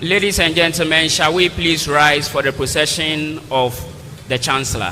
Ladies and gentlemen, shall we please rise for the procession of the Chancellor?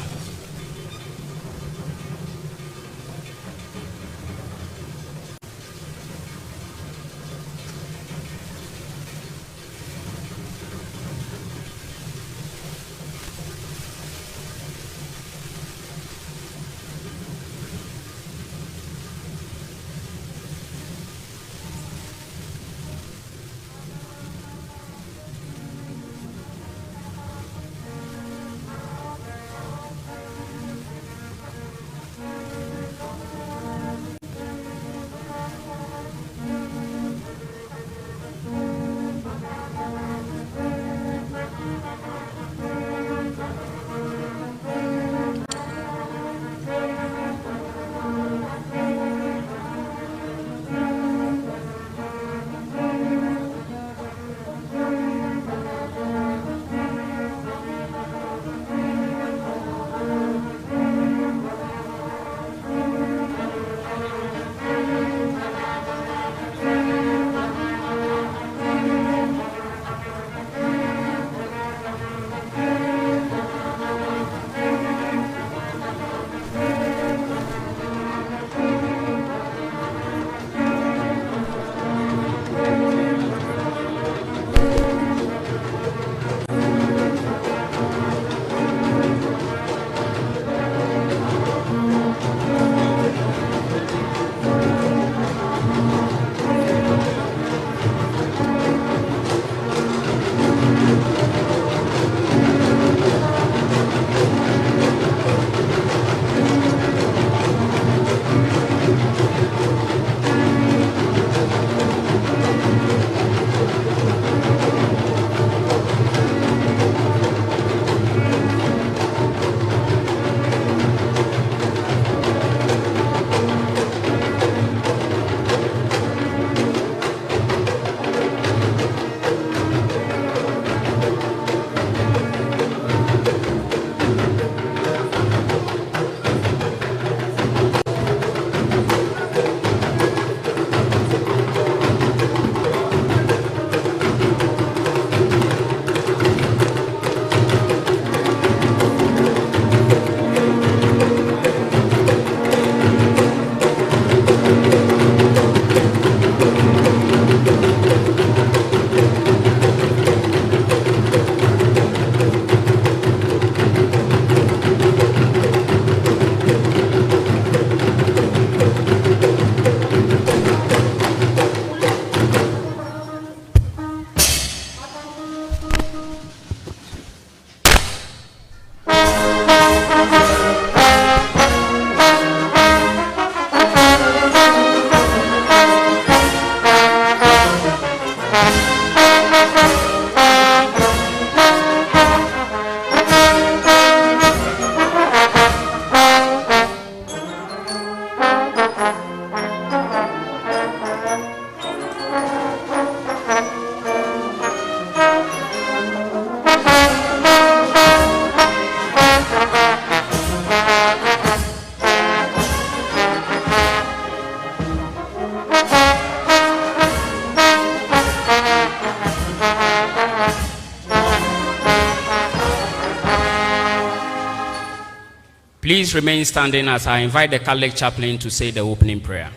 Please remain standing as I invite the Catholic chaplain to say the opening prayer.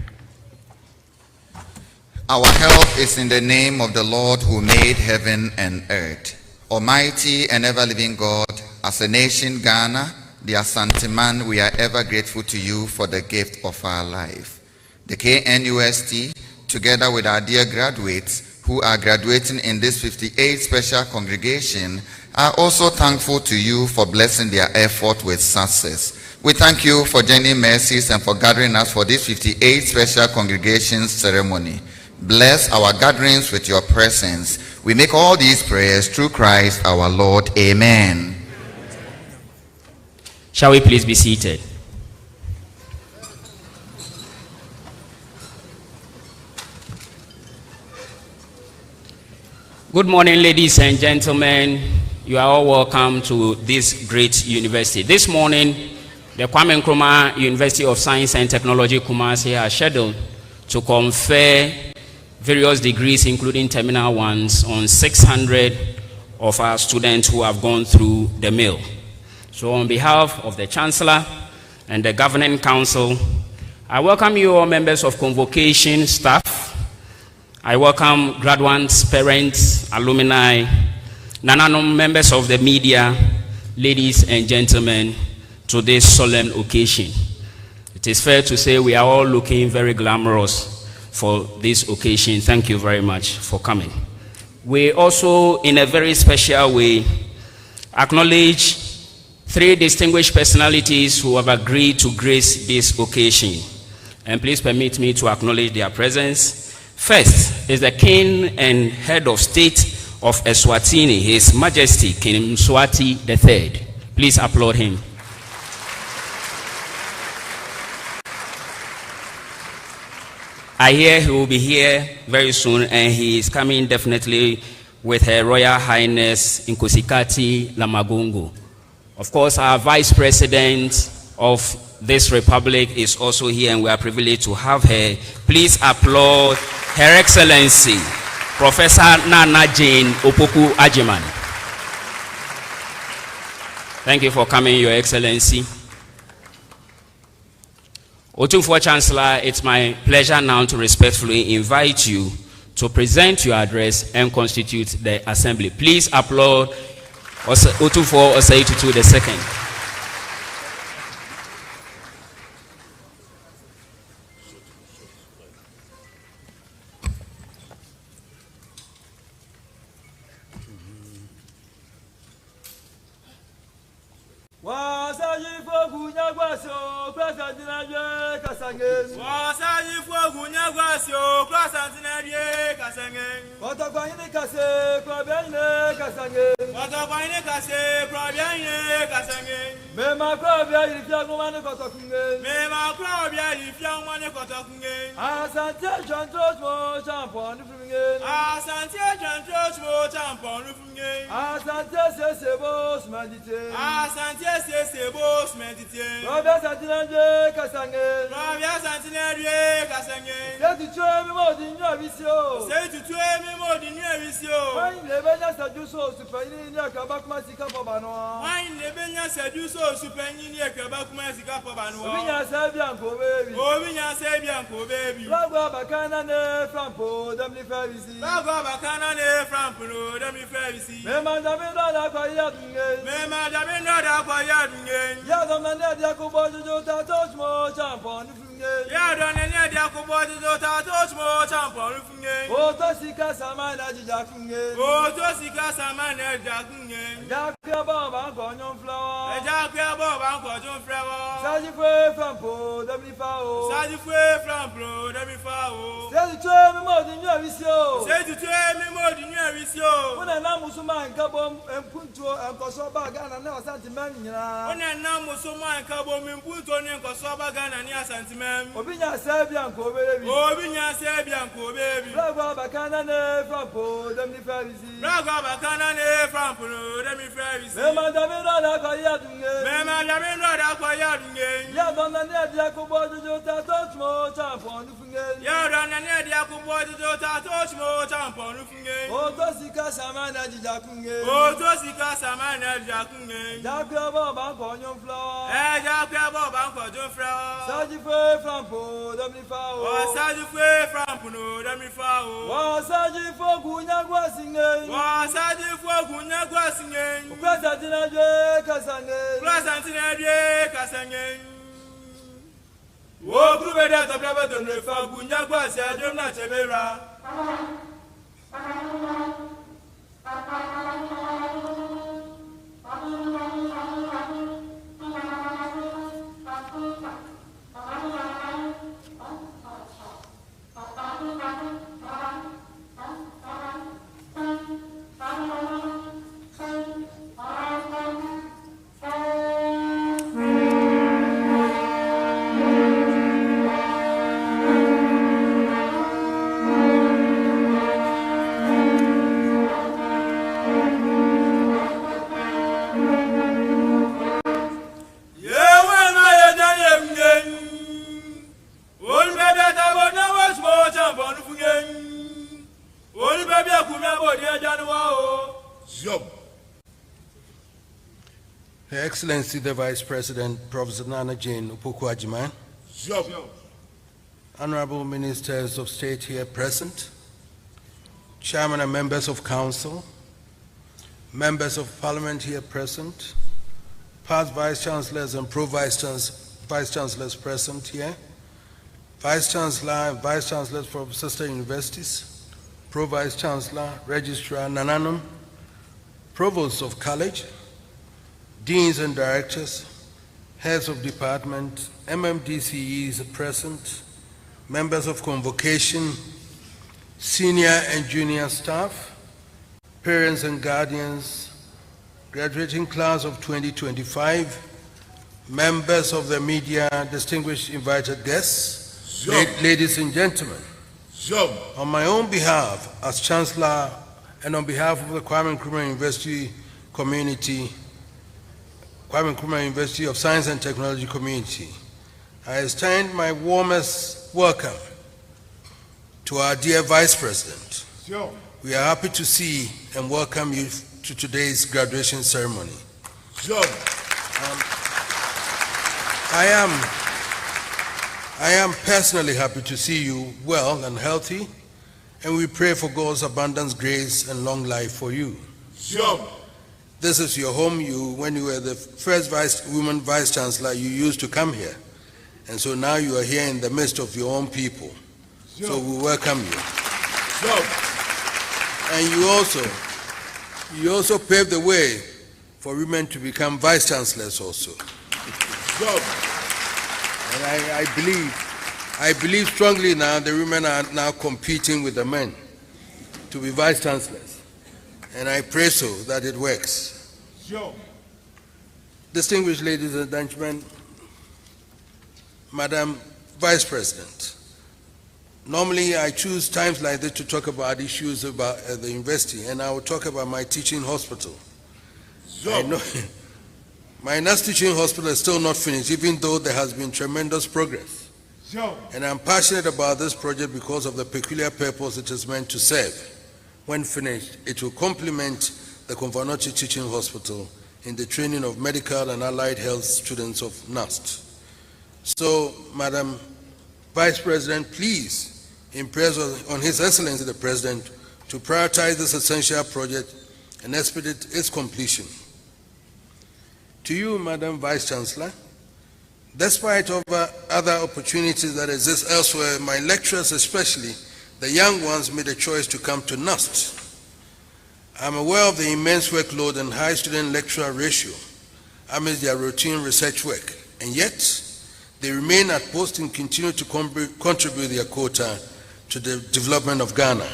Our help is in the name of the Lord who made heaven and earth. Almighty and ever-living God, as a nation, Ghana, the Asantehene, we are ever grateful to you for the gift of our life. The KNUST, together with our dear graduates who are graduating in this 58 special congregation, are also thankful to you for blessing their effort with success. We thank you for journeying mercies and for gathering us for this 58 special congregation ceremony. Bless our gatherings with your presence. We make all these prayers through Christ our Lord. Amen. Shall we please be seated? Good morning, ladies and gentlemen. You are all welcome to this great university. This morning, the Kwame Nkrumah University of Science and Technology Kumasi has scheduled to confer various degrees, including terminal ones, on 600 of our students who have gone through the mill. So on behalf of the Chancellor and the Governing Council, I welcome you all members of convocation staff. I welcome graduates, parents, alumni, Nananum members of the media, ladies and gentlemen, to this solemn occasion. It is fair to say we are all looking very glamorous for this occasion. Thank you very much for coming. We also, in a very special way, acknowledge 3 distinguished personalities who have agreed to grace this occasion. And please permit me to acknowledge their presence. First is the King and Head of State of Mswati, His Majesty King Mswati III. Please applaud him. I hear he will be here very soon, and he is coming definitely with Her Royal Highness Nkosikati Lamagungu. Of course, our Vice President of this Republic is also here, and we are privileged to have her. Please applaud Her Excellency, Professor Nana Jane Opoku Ajiman. Thank you for coming, Your Excellency. Otumfuo Chancellor, it's my pleasure now to respectfully invite you to present your address and constitute the assembly. Please applaud Otumfuo Osei-Tutu II. Your Excellency the Vice President, Professor Nana Jane Opoku-Agyeman, Honorable Ministers of State here present, Chairman and members of Council, members of Parliament here present, past Vice Chancellors and Vice Chancellors present here, Vice Chancellor and Vice Chancellors from sister universities, Pro-Vice Chancellor, Registrar, Nananum, Provosts of College, Deans and Directors, Heads of Department, MMDCEs present, members of Convocation, senior and junior staff, parents and guardians, graduating class of 2025, members of the media, distinguished invited guests, ladies and gentlemen. On my own behalf as Chancellor and on behalf of the Kwame Nkrumah University community, Kwame Nkrumah University of Science and Technology community, I extend my warmest welcome to our dear Vice President. We are happy to see and welcome you to today's graduation ceremony. I am personally happy to see you well and healthy, and we pray for God's abundance, grace, and long life for you. This is your home. When you were the first woman Vice Chancellor, you used to come here. And so now you are here in the midst of your own people. So we welcome you. And you also paved the way for women to become Vice Chancellors also. And I believe strongly now the women are now competing with the men to be Vice Chancellors. And I pray so that it works. Distinguished ladies and gentlemen, Madam Vice President, normally I choose times like this to talk about issues about the university, and I will talk about my teaching hospital. I know my Knust teaching hospital is still not finished, even though there has been tremendous progress. And I'm passionate about this project because of the peculiar purpose it is meant to serve. When finished, it will complement the Conferment Teaching Hospital in the training of medical and allied health students of Knust. So, Madam Vice President, please impress on His Excellency the President to prioritize this essential project and expedite its completion. To you, Madam Vice Chancellor, despite other opportunities that exist elsewhere, my lecturers especially, the young ones, made a choice to come to Knust. I'm aware of the immense workload and high student-lecturer ratio amidst their routine research work, and yet they remain at post and continue to contribute their quota to the development of Ghana.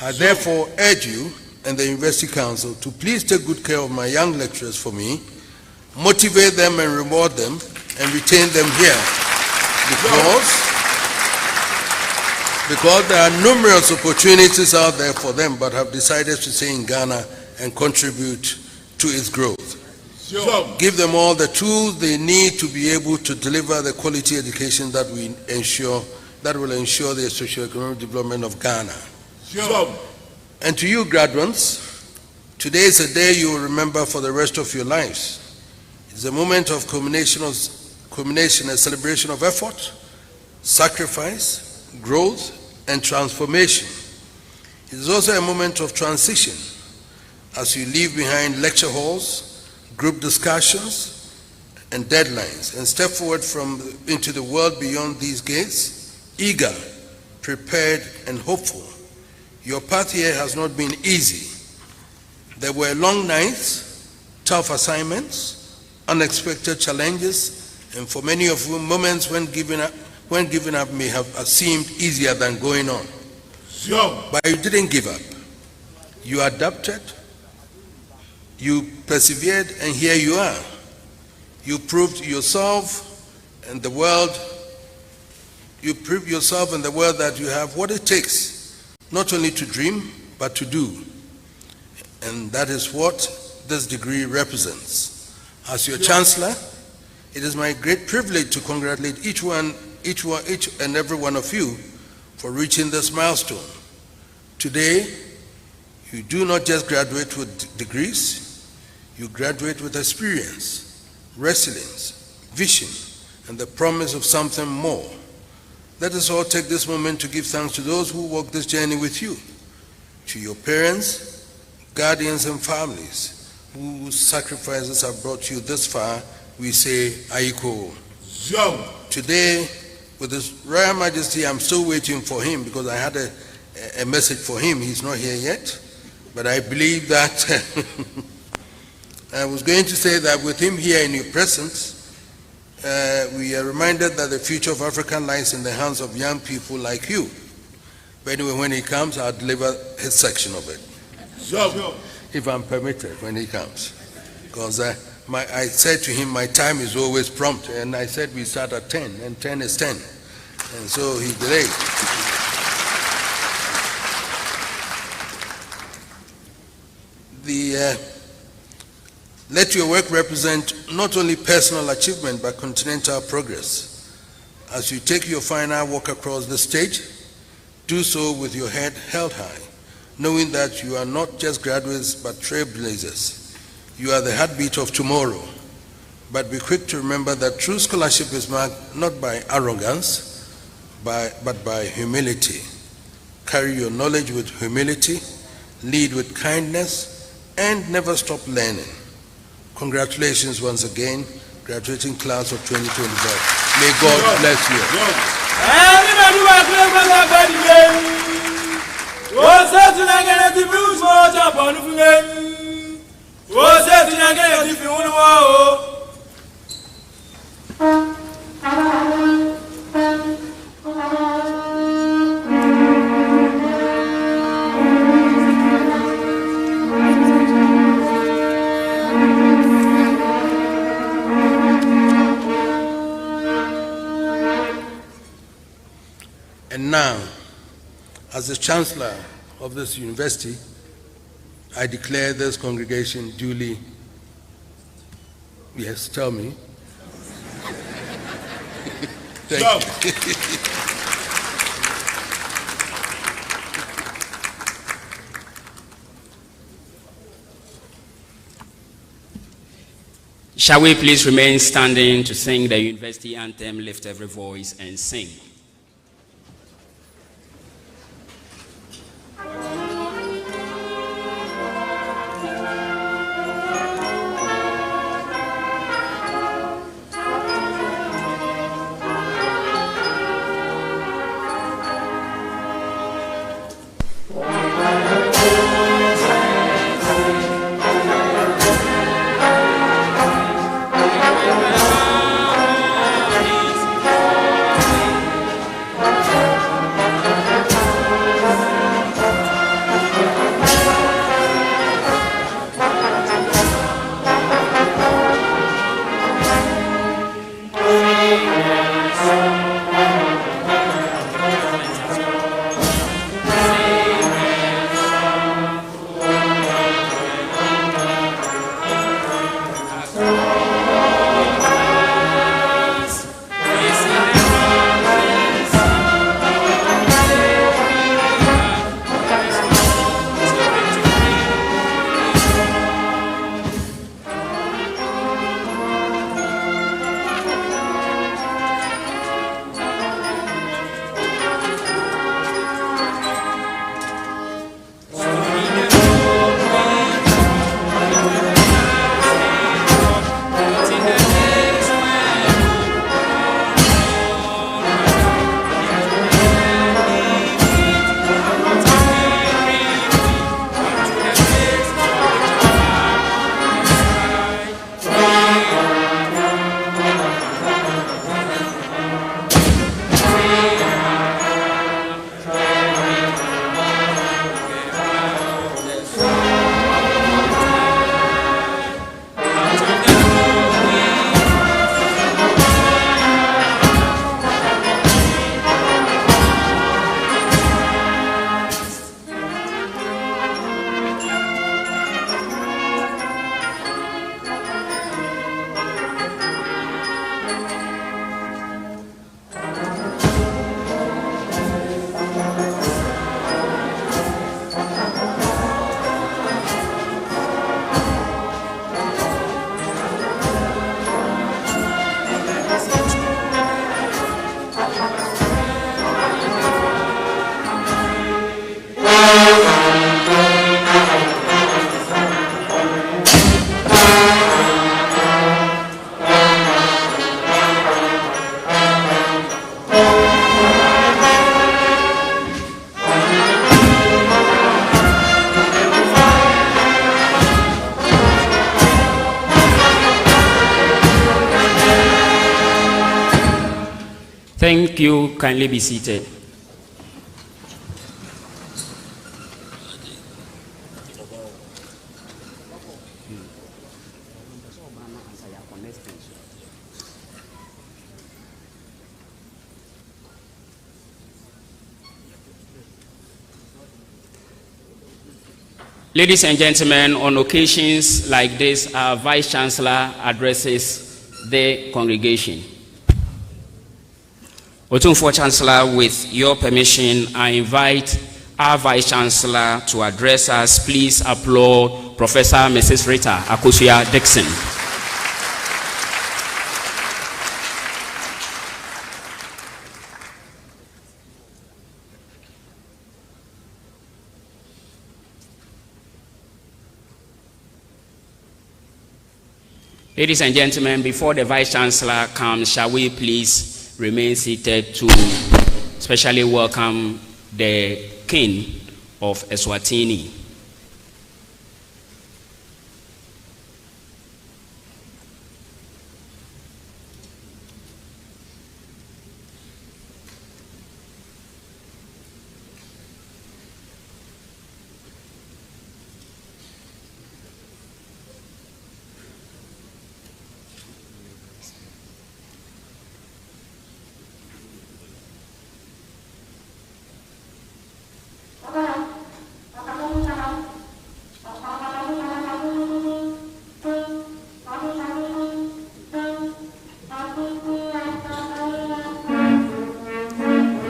I therefore urge you and the University Council to please take good care of my young lecturers for me, motivate them and reward them, and retain them here, because there are numerous opportunities out there for them, but have decided to stay in Ghana and contribute to its growth. Give them all the tools they need to be able to deliver the quality education that will ensure the socio-economic development of Ghana. And to you graduates, today is a day you will remember for the rest of your lives. It's a moment of culmination, a celebration of effort, sacrifice, growth, and transformation. It is also a moment of transition as you leave behind lecture halls, group discussions, and deadlines, and step forward into the world beyond these gates, eager, prepared, and hopeful. Your path here has not been easy. There were long nights, tough assignments, unexpected challenges, and for many of you, moments when giving up may have seemed easier than going on. But you didn't give up. You adapted, you persevered, and here you are. You proved yourself and the world that you have what it takes, not only to dream, but to do. And that is what this degree represents. As your Chancellor, it is my great privilege to congratulate each and every one of you for reaching this milestone. Today, you do not just graduate with degrees, You graduate with experience, resilience, vision, and the promise of something more. Let us all take this moment to give thanks to those who walk this journey with you, to your parents, guardians, and families whose sacrifices have brought you this far. We say, Aiko. Today, with His Royal Majesty, I'm still waiting for him because I had a message for him. He's not here yet, but I believe that I was going to say that with him here in your presence, we are reminded that the future of Africa lies in the hands of young people like you. But anyway, when he comes, I'll deliver his section of it. If I'm permitted, when he comes. Because I said to him, my time is always prompt, and I said we start at 10, and 10 is 10. And so he delayed. Let your work represent not only personal achievement, but continental progress. As you take your final walk across the stage, do so with your head held high, knowing that you are not just graduates, but trailblazers. You are the heartbeat of tomorrow. But be quick to remember that true scholarship is marked not by arrogance, but by humility. Carry your knowledge with humility, lead with kindness, and never stop learning. Congratulations once again, graduating class of 2025. May God bless you. And now, as the Chancellor of this university, I declare this congregation duly, yes, tell me. Thank you. Shall we please remain standing to sing the university anthem, lift every voice and sing. Thank you. Kindly be seated. Ladies and gentlemen, on occasions like this, our Vice Chancellor addresses the congregation. Otumfuo Chancellor, with your permission, I invite our Vice Chancellor to address us. Please applaud Professor Mrs. Rita Akosua Dixon. Ladies and gentlemen, before the Vice Chancellor comes, shall we please remain seated to specially welcome the King of Eswatini.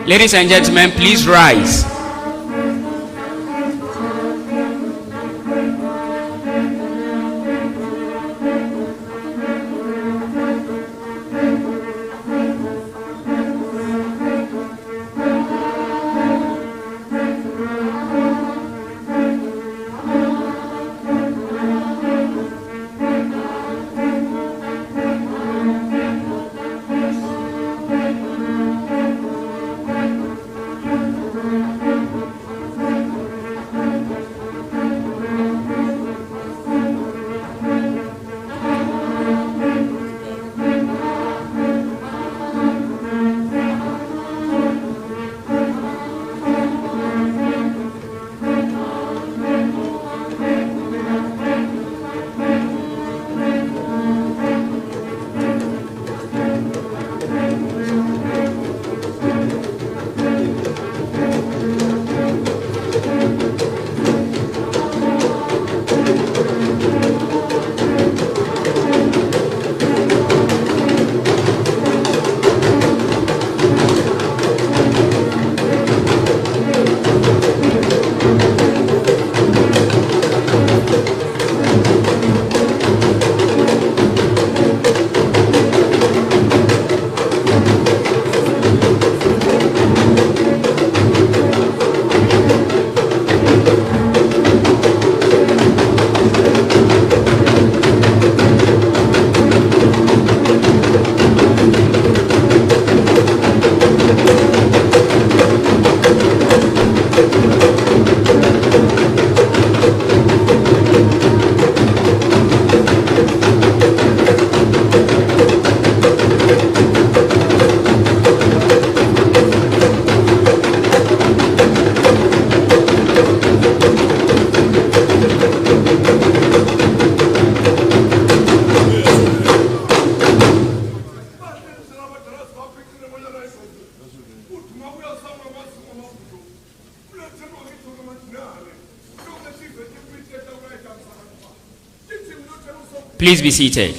Ladies and gentlemen, please rise. Please be seated.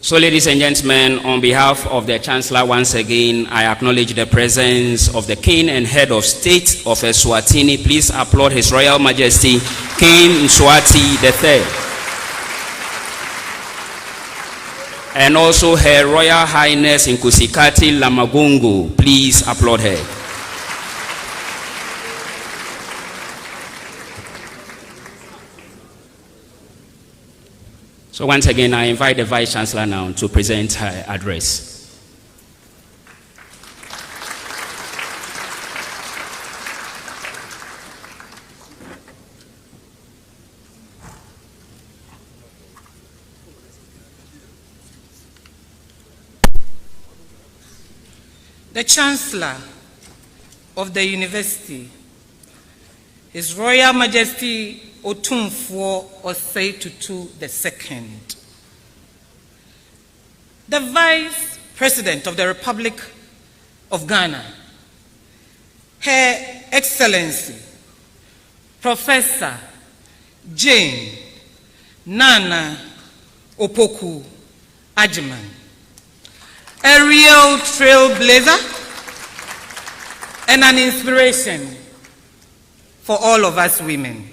So, ladies and gentlemen, on behalf of the Chancellor, once again, I acknowledge the presence of the King and Head of State of Eswatini. Please applaud His Royal Majesty, King Mswati III. And also Her Royal Highness Nkusikati Lamagungu. Please applaud her. So once again, I invite the Vice Chancellor now to present her address. The Chancellor of the University, His Royal Majesty Otumfuo Osei Tutu II, the Vice President of the Republic of Ghana, Her Excellency Professor Jane Nana Opoku Ajiman, a real trailblazer and an inspiration for all of us women.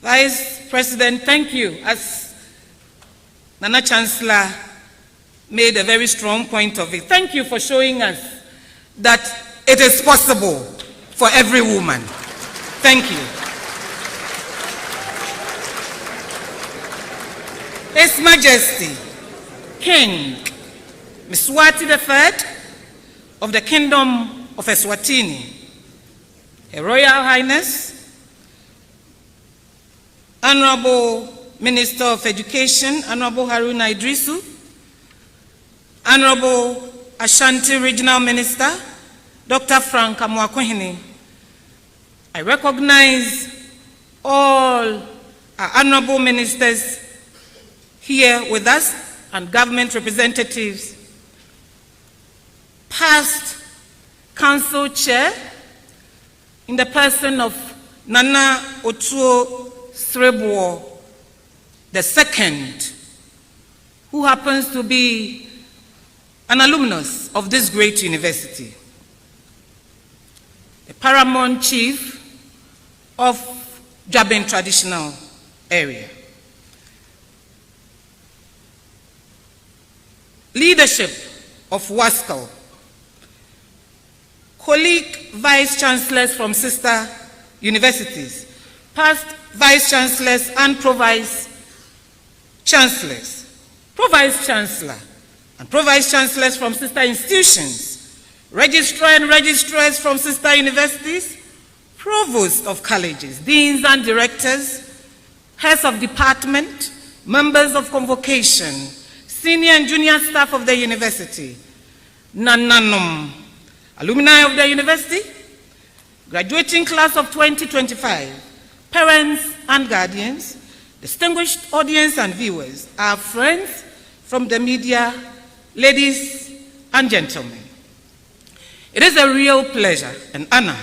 Vice President, thank you. As Nana Chancellor made a very strong point of it, thank you for showing us that it is possible for every woman. Thank you. His Majesty, King Mswati III of the Kingdom of Eswatini, Her Royal Highness, Honorable Minister of Education, Honorable Haruna Idrisu, Honorable Ashanti Regional Minister, Dr. Frank Amwakohene. I recognize all our honorable ministers here with us and government representatives, past council chair in the person of Nana Otuo Srebuo II, who happens to be an alumnus of this great university, the paramount chief of Jabin traditional area, leadership of WASCO, colleague vice chancellors from sister universities, past vice chancellors and pro-vice chancellors, pro-vice chancellor and pro-vice chancellors from sister institutions, registrar and registrars from sister universities, provosts of colleges, deans and directors, heads of department, members of convocation, senior and junior staff of the university, Nananum, alumni of the university, graduating class of 2025, parents and guardians, distinguished audience and viewers, our friends from the media, ladies and gentlemen. It is a real pleasure and honor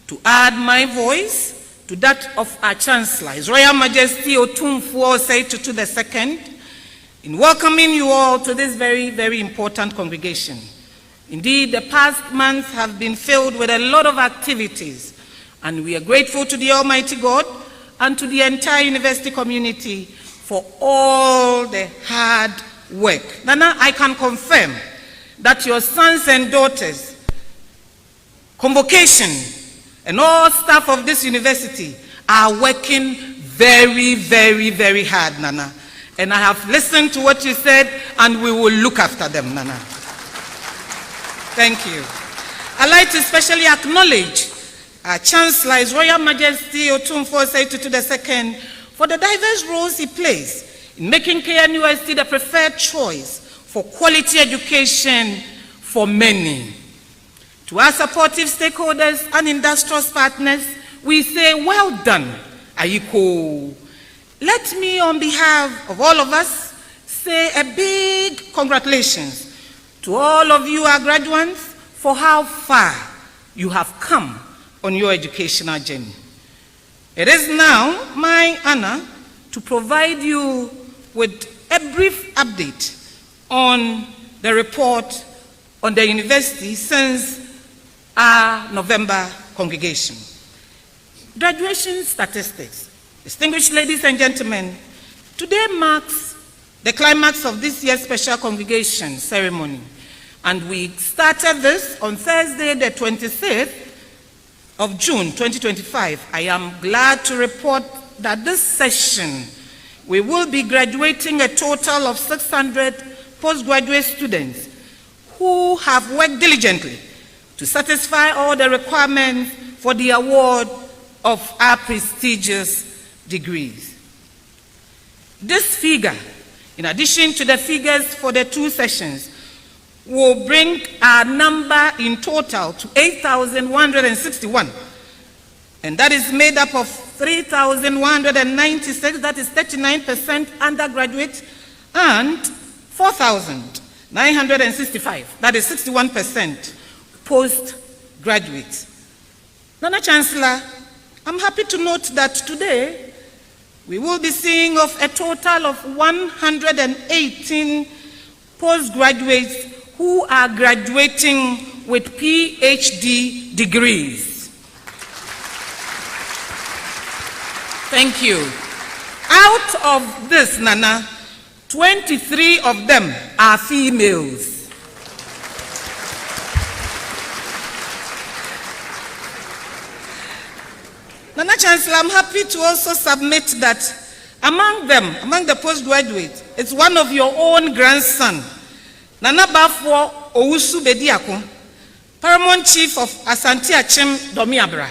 to add my voice to that of our Chancellor, His Royal Majesty Otumfuo Osei Tutu II, in welcoming you all to this very, very important congregation. Indeed, the past months have been filled with a lot of activities, and we are grateful to the Almighty God and to the entire university community for all the hard work. Nana, I can confirm that your sons and daughters, convocation, and all staff of this university are working very, very, very hard, Nana. And I have listened to what you said, and we will look after them, Nana. Thank you. I'd like to especially acknowledge our Chancellor, His Royal Majesty Otumfuo Osei Tutu II, for the diverse roles he plays in making KNUST the preferred choice for quality education for many. To our supportive stakeholders and industrial partners, we say, well done, Ayiko. Let me, on behalf of all of us, say a big congratulations to all of you, our graduates, for how far you have come on your educational journey. It is now my honor to provide you with a brief update on the report on the university since our November congregation. Graduation statistics. Distinguished ladies and gentlemen, today marks the climax of this year's special congregation ceremony, and we started this on Thursday, the 26th of June 2025. I am glad to report that this session we will be graduating a total of 600 postgraduate students who have worked diligently to satisfy all the requirements for the award of our prestigious degrees. This figure, in addition to the figures for the 2 sessions, will bring our number in total to 8,161. And that is made up of 3,196, that is 39% undergraduate, and 4,965, that is 61% postgraduate. Nana Chancellor, I'm happy to note that today we will be seeing of a total of 118 postgraduates who are graduating with PhD degrees. Thank you. Out of this, Nana, 23 of them are females. Nana Chancellor, I'm happy to also submit that among them, among the postgraduates, it's one of your own grandson, Nana Bafo Owusu Bediako, Paramount Chief of Asantehene Domiabra.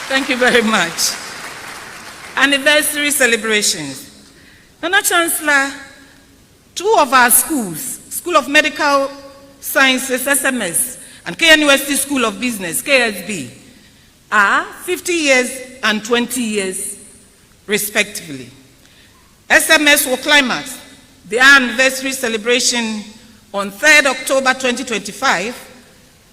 Thank you very much. Anniversary celebrations. Nana Chancellor, 2 of our schools, School of Medical Sciences, SMS, and KNUST School of Business, KSB, are 50 years and 20 years, respectively. SMS will climax their anniversary celebration on 3rd October 2025,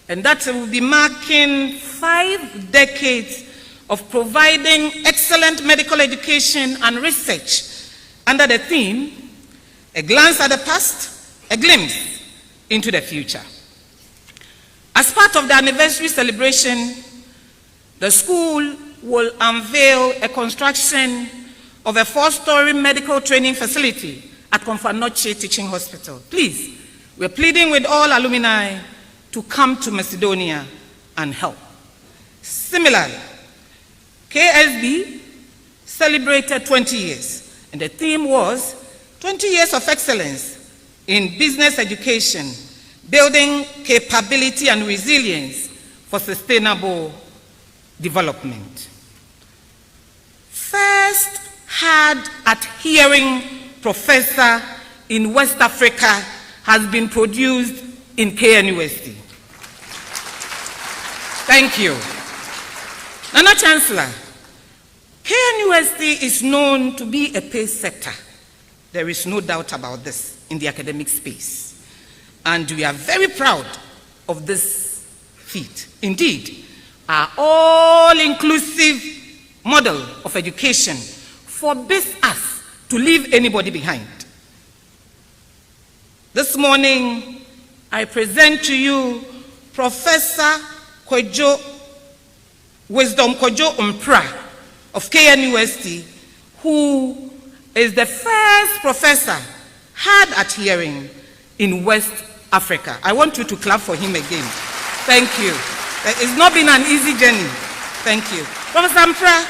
and that will be marking 5 decades of providing excellent medical education and research under the theme, a glance at the past, a glimpse into the future. As part of the anniversary celebration, the school will unveil a construction of a 4-story medical training facility at Conferment Teaching Hospital. Please, we're pleading with all alumni to come to Macedonia and help. Similarly, KSB celebrated 20 years, and the theme was 20 years of excellence in business education, building capability and resilience for sustainable development. First hard-at-hearing professor in West Africa has been produced in KNUST. Thank you. Nana Chancellor, KNUST is known to be a pace sector. There is no doubt about this in the academic space. And we are very proud of this feat. Indeed, our all-inclusive model of education forbids us to leave anybody behind. This morning, I present to you Professor Wisdom Kojo Umpra of KNUST, who is the first professor hard at hearing in West Africa. I want you to clap for him again. Thank you. It's not been an easy journey. Thank you. Professor Umpra,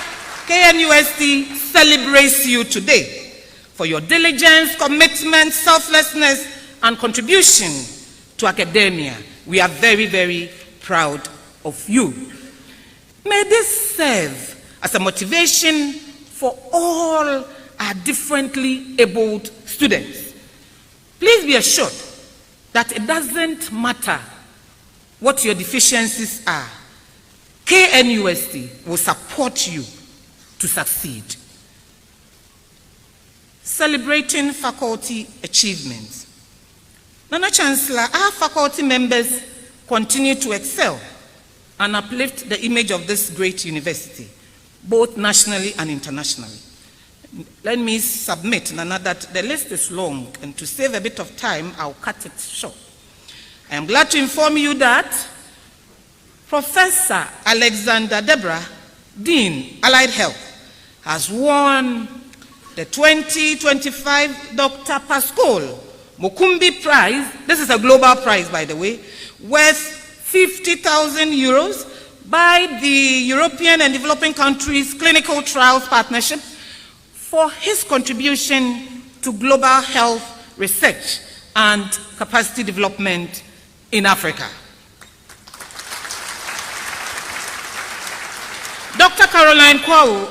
KNUST celebrates you today for your diligence, commitment, selflessness, and contribution to academia. We are very, very proud of you. May this serve as a motivation for all our differently abled students. Please be assured that it doesn't matter what your deficiencies are. KNUST will support you to succeed. Celebrating faculty achievements. Nana Chancellor, our faculty members continue to excel and uplift the image of this great university, both nationally and internationally. Let me submit, Nana, that the list is long, and to save a bit of time, I'll cut it short. I am glad to inform you that Professor Alexander Debra, Dean, Allied Health, has won the 2025 Dr. Pascal Mukumbi Prize. This is a global prize, by the way, worth 50,000 euros, by the European and Developing Countries Clinical Trials Partnership for his contribution to global health research and capacity development in Africa. Dr. Caroline Kwawu,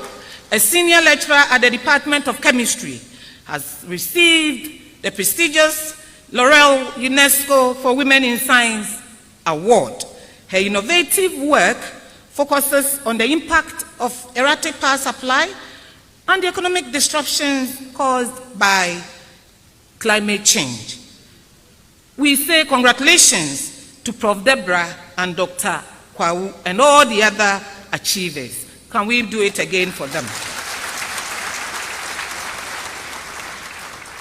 a senior lecturer at the Department of Chemistry, has received the prestigious L'Oreal UNESCO for Women in Science Award. Her innovative work focuses on the impact of erratic power supply and the economic disruptions caused by climate change. We say congratulations to Prof. Deborah and Dr. Kwawu and all the other achievers. Can we do it again for them?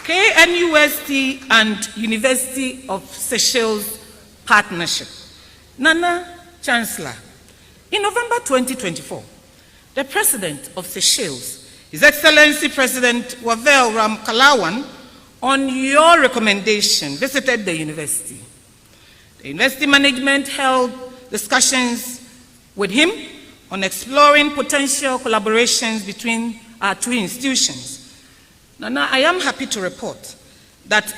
KNUST and University of Seychelles Partnership. Nana Chancellor, in November 2024, the President of Seychelles, His Excellency President Wavel Ramkalawan, on your recommendation, visited the university. The university management held discussions with him on exploring potential collaborations between our two institutions. Nana, I am happy to report that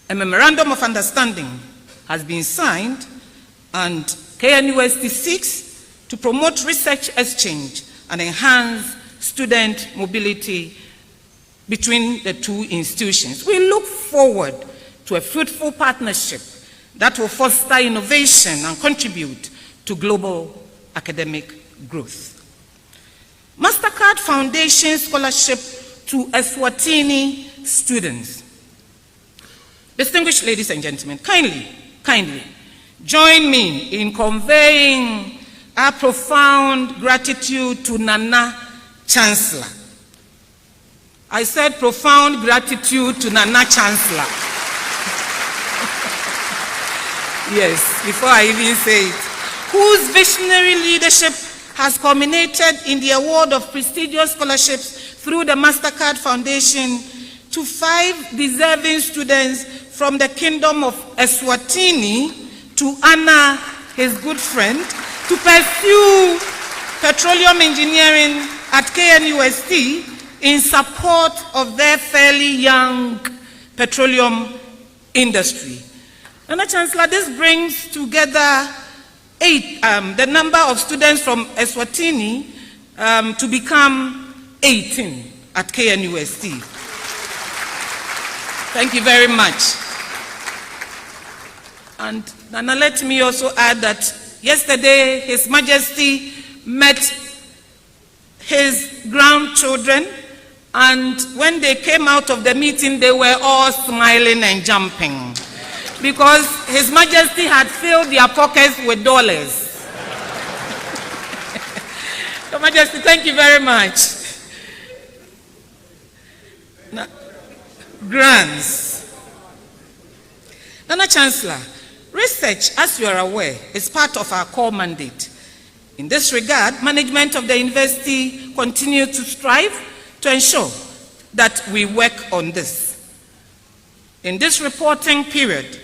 a memorandum of understanding has been signed and KNUST seeks to promote research exchange and enhance student mobility between the two institutions. We look forward to a fruitful partnership that will foster innovation and contribute to global academic growth. MasterCard Foundation Scholarship to Eswatini students. Distinguished ladies and gentlemen, kindly join me in conveying our profound gratitude to Nana Chancellor. I said profound gratitude to Nana Chancellor. Yes, before I even say it, whose visionary leadership has culminated in the award of prestigious scholarships through the MasterCard Foundation to 5 deserving students from the Kingdom of Eswatini to honor his good friend to pursue petroleum engineering at KNUST in support of their fairly young petroleum industry. Nana Chancellor, this brings together the number of students from Eswatini to become 18 at KNUST. Thank you very much. And Nana, let me also add that yesterday His Majesty met his grandchildren, and when they came out of the meeting, they were all smiling and jumping because His Majesty had filled their pockets with dollars. Your Majesty, thank you very much. Grants. Nana Chancellor, research, as you are aware, is part of our core mandate. In this regard, management of the university continues to strive to ensure that we work on this. In this reporting period,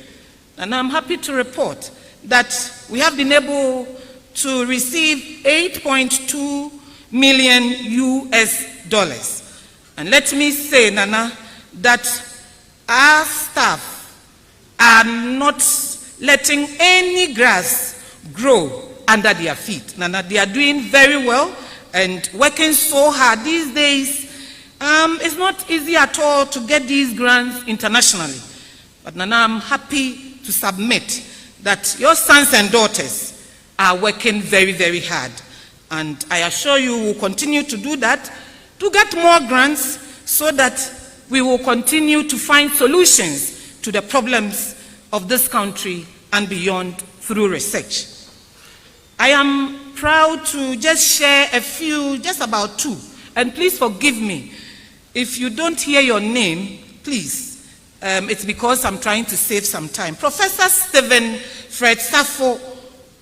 and I'm happy to report that we have been able to receive $8.2 million US. And let me say, Nana, that our staff are not letting any grass grow under their feet. Nana, they are doing very well and working so hard. These days, it's not easy at all to get these grants internationally. But Nana, I'm happy to submit that your sons and daughters are working very, very hard. And I assure you will continue to do that, to get more grants so that we will continue to find solutions to the problems of this country and beyond through research. I am proud to just share a few, just about 2. And please forgive me. If you don't hear your name, please. It's because I'm trying to save some time. Professor Stephen Fred Safo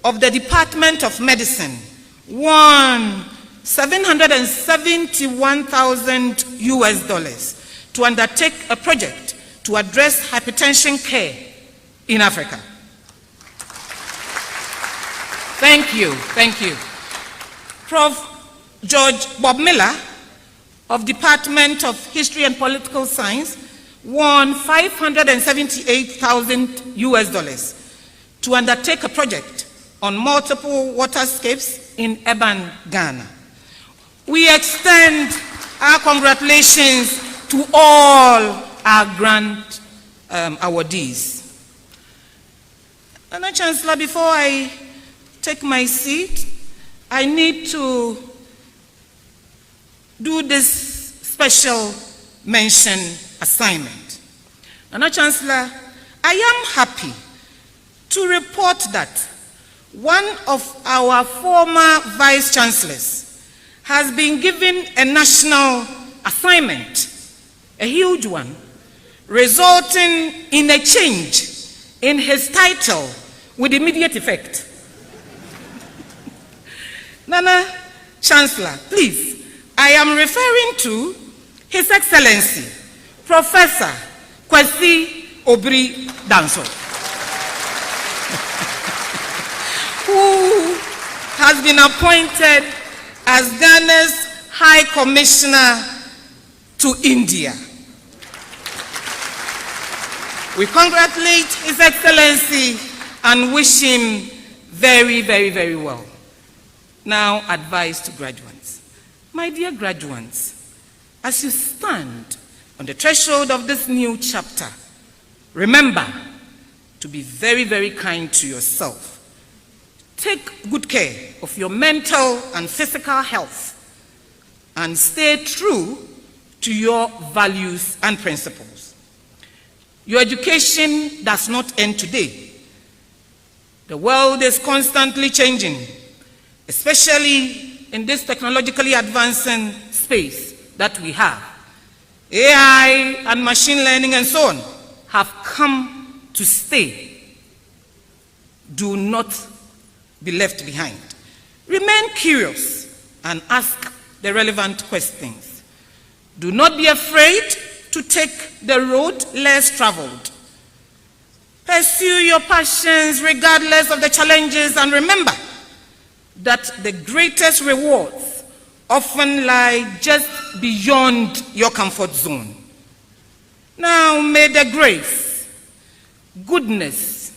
of the Department of Medicine won $771,000 US to undertake a project to address hypertension care in Africa. Thank you, thank you. Prof. George Bob Miller of Department of History and Political Science won $578,000 US to undertake a project on multiple waterscapes in urban Ghana. We extend our congratulations to all our grant awardees. And Chancellor, before I take my seat, I need to do this special mention assignment. And Chancellor, I am happy to report that one of our former Vice Chancellors has been given a national assignment, a huge one, resulting in a change in his title with immediate effect. Nana Chancellor, please, I am referring to His Excellency, Professor Kwesi Obri Danso, who has been appointed as Ghana's High Commissioner to India. We congratulate His Excellency and wish him very, very, very well. Now, advice to graduates. My dear graduates, as you stand on the threshold of this new chapter, remember to be very, very kind to yourself. Take good care of your mental and physical health and stay true to your values and principles. Your education does not end today. The world is constantly changing, especially in this technologically advancing space that we have. AI and machine learning and so on have come to stay. Do not be left behind. Remain curious and ask the relevant questions. Do not be afraid to take the road less traveled. Pursue your passions regardless of the challenges, and remember that the greatest rewards often lie just beyond your comfort zone. Now may the grace, goodness,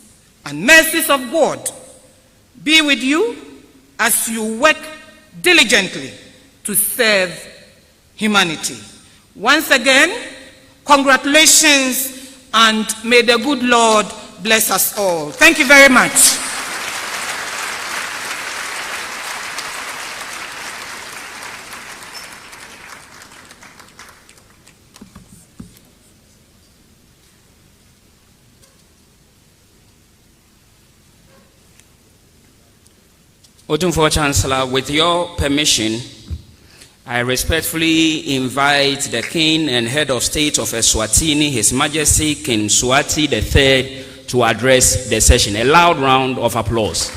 and mercies of God be with you as you work diligently to serve humanity. Once again, congratulations, and may the good Lord bless us all. Thank you very much. Otumfuo Chancellor, with your permission, I respectfully invite the King and Head of State of Eswatini, His Majesty King Mswati III, to address the session. A loud round of applause.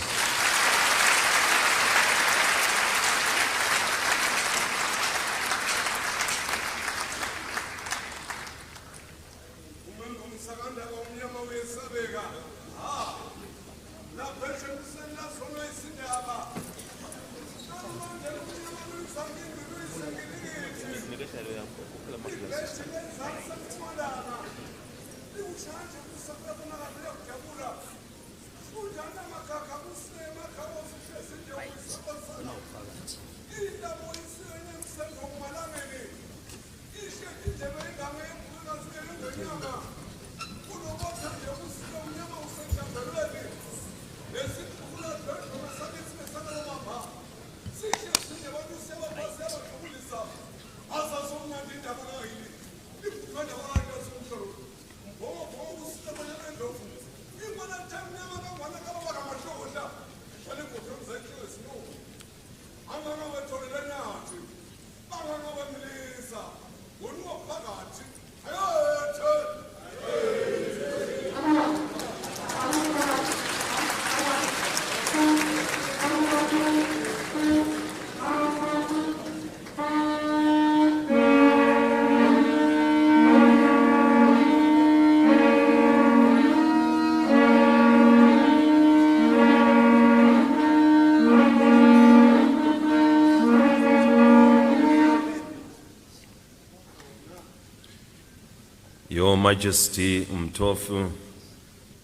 Majesty Mtofu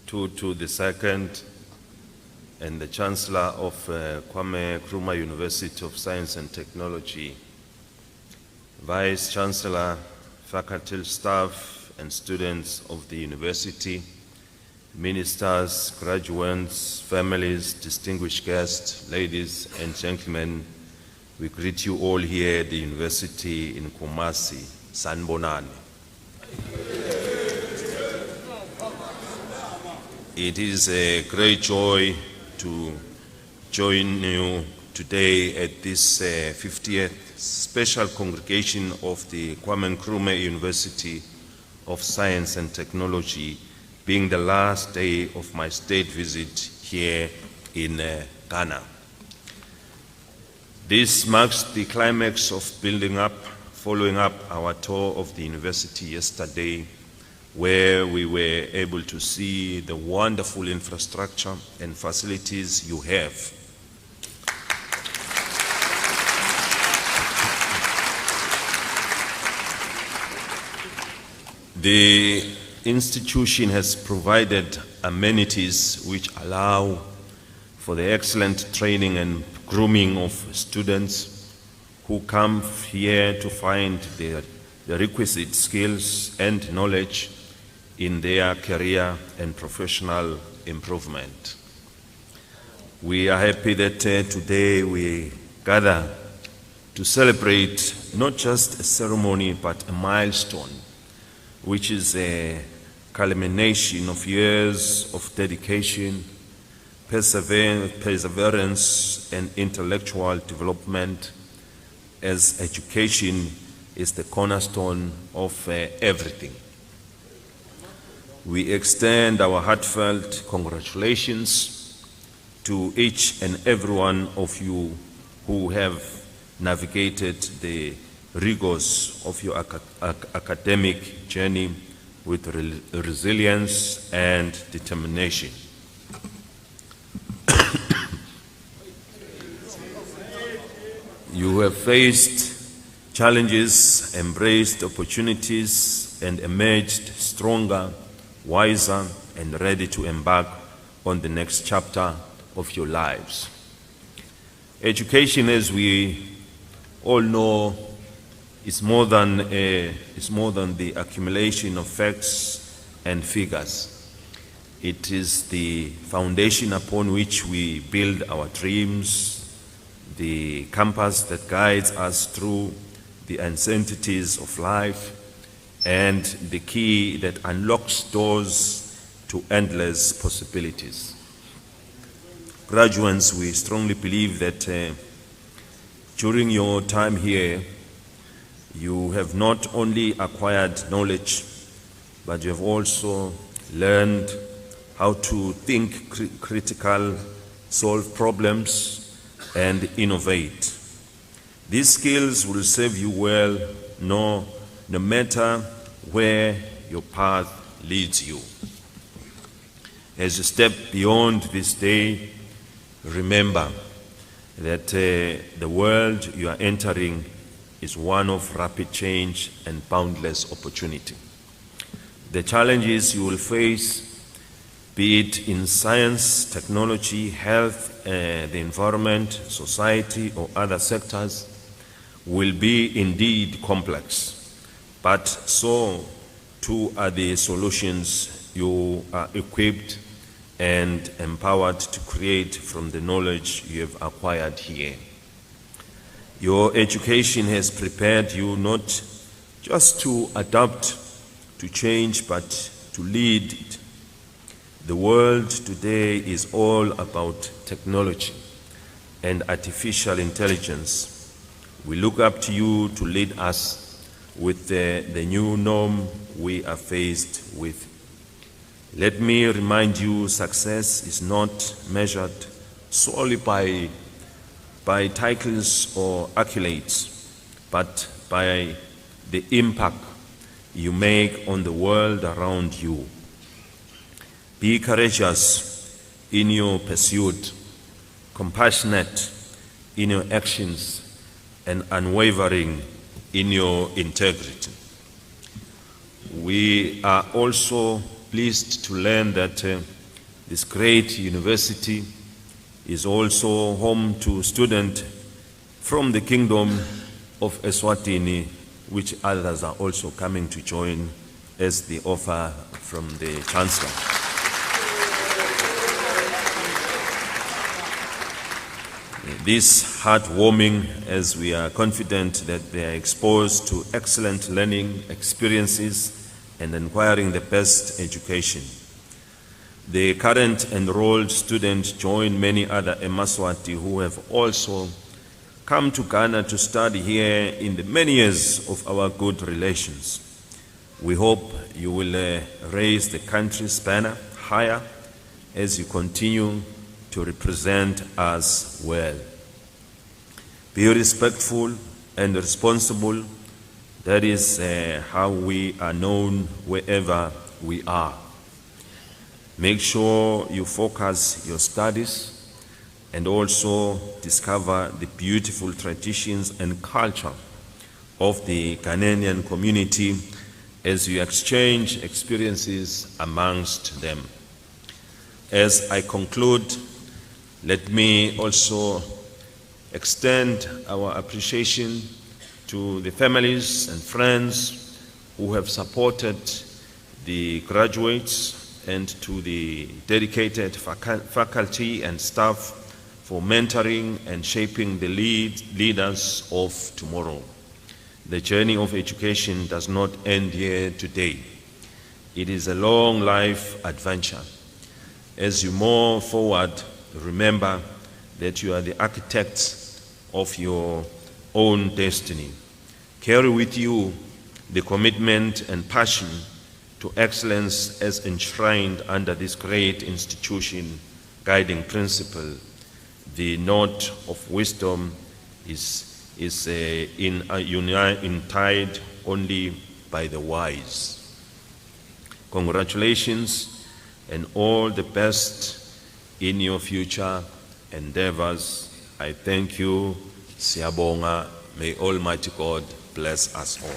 Tutu II and the Chancellor of Kwame Nkrumah University of Science and Technology, Vice Chancellor, faculty, staff, and students of the university, ministers, graduates, families, distinguished guests, ladies and gentlemen, we greet you all here at the university in Kumasi. Sanbonani. It is a great joy to join you today at this 50th special congregation of the Kwame Nkrumah University of Science and Technology, being the last day of my state visit here in Ghana. This marks the climax of following up our tour of the university yesterday, where we were able to see the wonderful infrastructure and facilities you have. The institution has provided amenities which allow for the excellent training and grooming of students who come here to find the requisite skills and knowledge in their career and professional improvement. We are happy that today we gather to celebrate not just a ceremony but a milestone, which is a culmination of years of dedication, perseverance, and intellectual development, as education is the cornerstone of everything. We extend our heartfelt congratulations to each and every one of you who have navigated the rigors of your academic journey with resilience and determination. You have faced challenges, embraced opportunities, and emerged stronger, wiser, and ready to embark on the next chapter of your lives. Education, as we all know, is more than the accumulation of facts and figures. It is the foundation upon which we build our dreams, the compass that guides us through the uncertainties of life, and the key that unlocks doors to endless possibilities. Graduates, we strongly believe that during your time here, you have not only acquired knowledge, but you have also learned how to think critical, solve problems, and innovate. These skills will serve you well no matter where your path leads you. As you step beyond this day, remember that the world you are entering is one of rapid change and boundless opportunity. The challenges you will face, be it in science, technology, health, the environment, society, or other sectors, will be indeed complex, but so too are the solutions you are equipped and empowered to create from the knowledge you have acquired here. Your education has prepared you not just to adapt to change, but to lead it. The world today is all about technology and artificial intelligence. We look up to you to lead us with the new norm we are faced with. Let me remind you, success is not measured solely by titles or accolades, but by the impact you make on the world around you. Be courageous in your pursuit, compassionate in your actions, and unwavering in your integrity. We are also pleased to learn that this great university is also home to students from the Kingdom of Eswatini, which others are also coming to join as the offer from the Chancellor. This heartwarming, as we are confident that they are exposed to excellent learning experiences and acquiring the best education. The current enrolled students join many other Mswati who have also come to Ghana to study here in the many years of our good relations. We hope you will raise the country's banner higher as you continue to represent us well. Be respectful and responsible. That is how we are known wherever we are. Make sure you focus your studies and also discover the beautiful traditions and culture of the Ghanaian community as you exchange experiences amongst them. As I conclude, let me also extend our appreciation to the families and friends who have supported the graduates and to the dedicated faculty and staff for mentoring and shaping the leaders of tomorrow. The journey of education does not end here today. It is a long life adventure. As you move forward, remember that you are the architects of your own destiny. Carry with you the commitment and passion to excellence as enshrined under this great institution guiding principle. The knot of wisdom is tied only by the wise. Congratulations and all the best in your future endeavors. I thank you, Siyabonga. May Almighty God bless us all.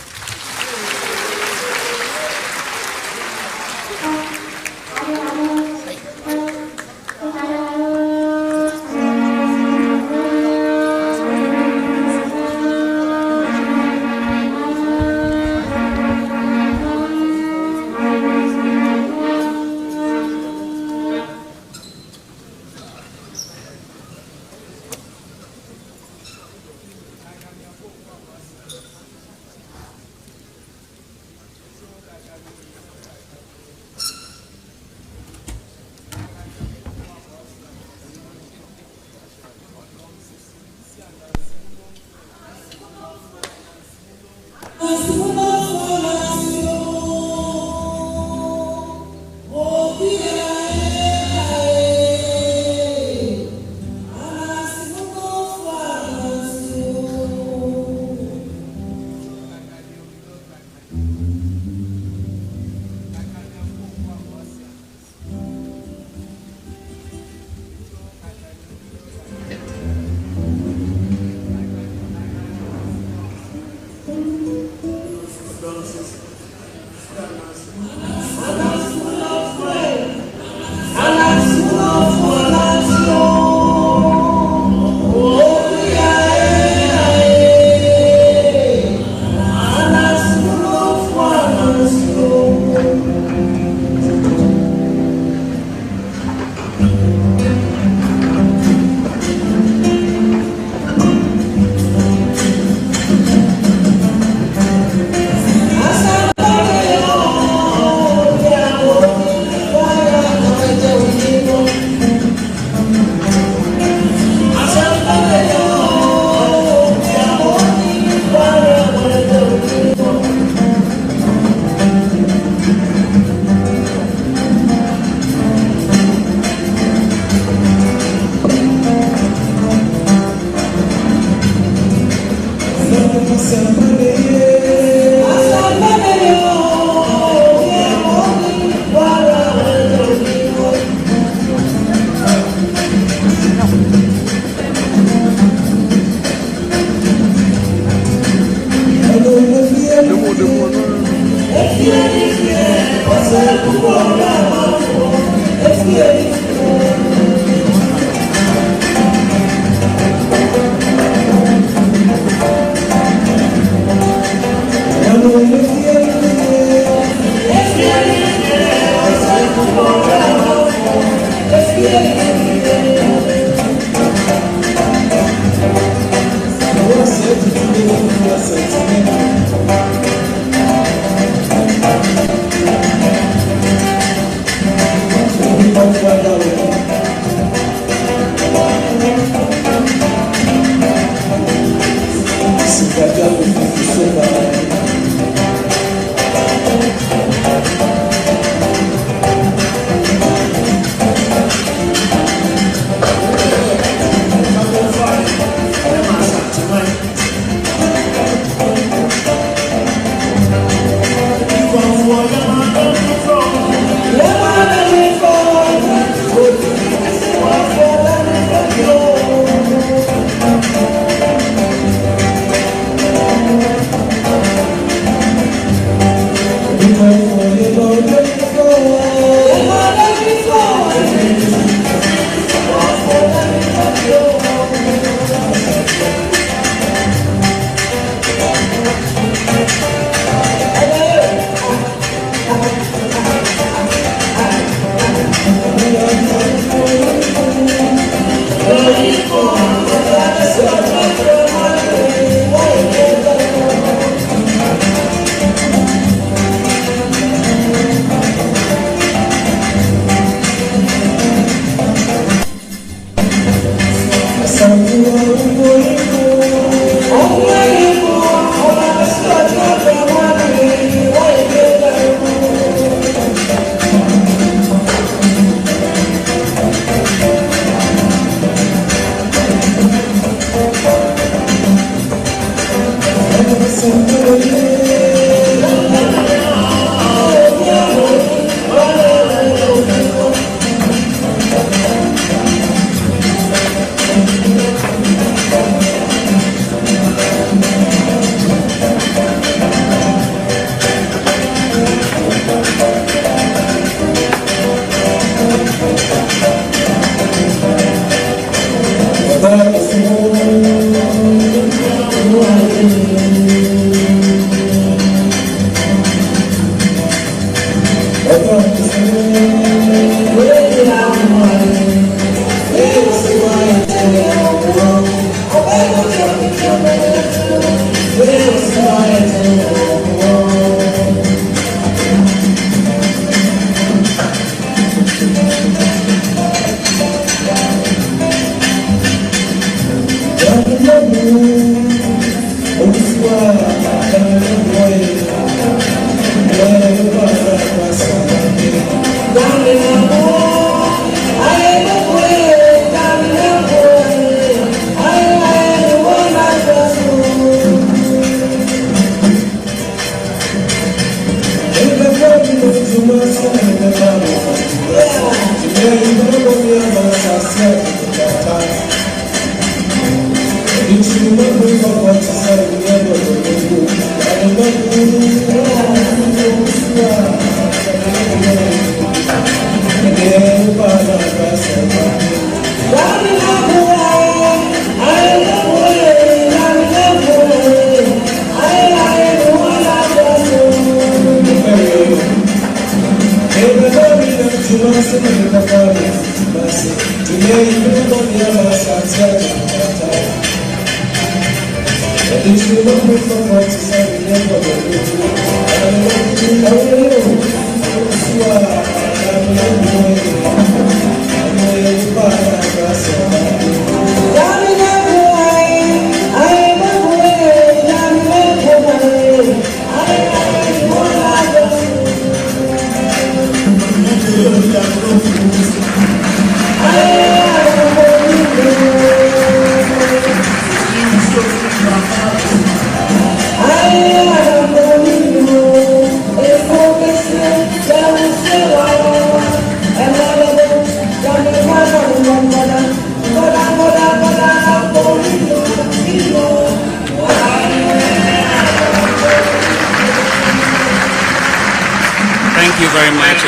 Thank you very much,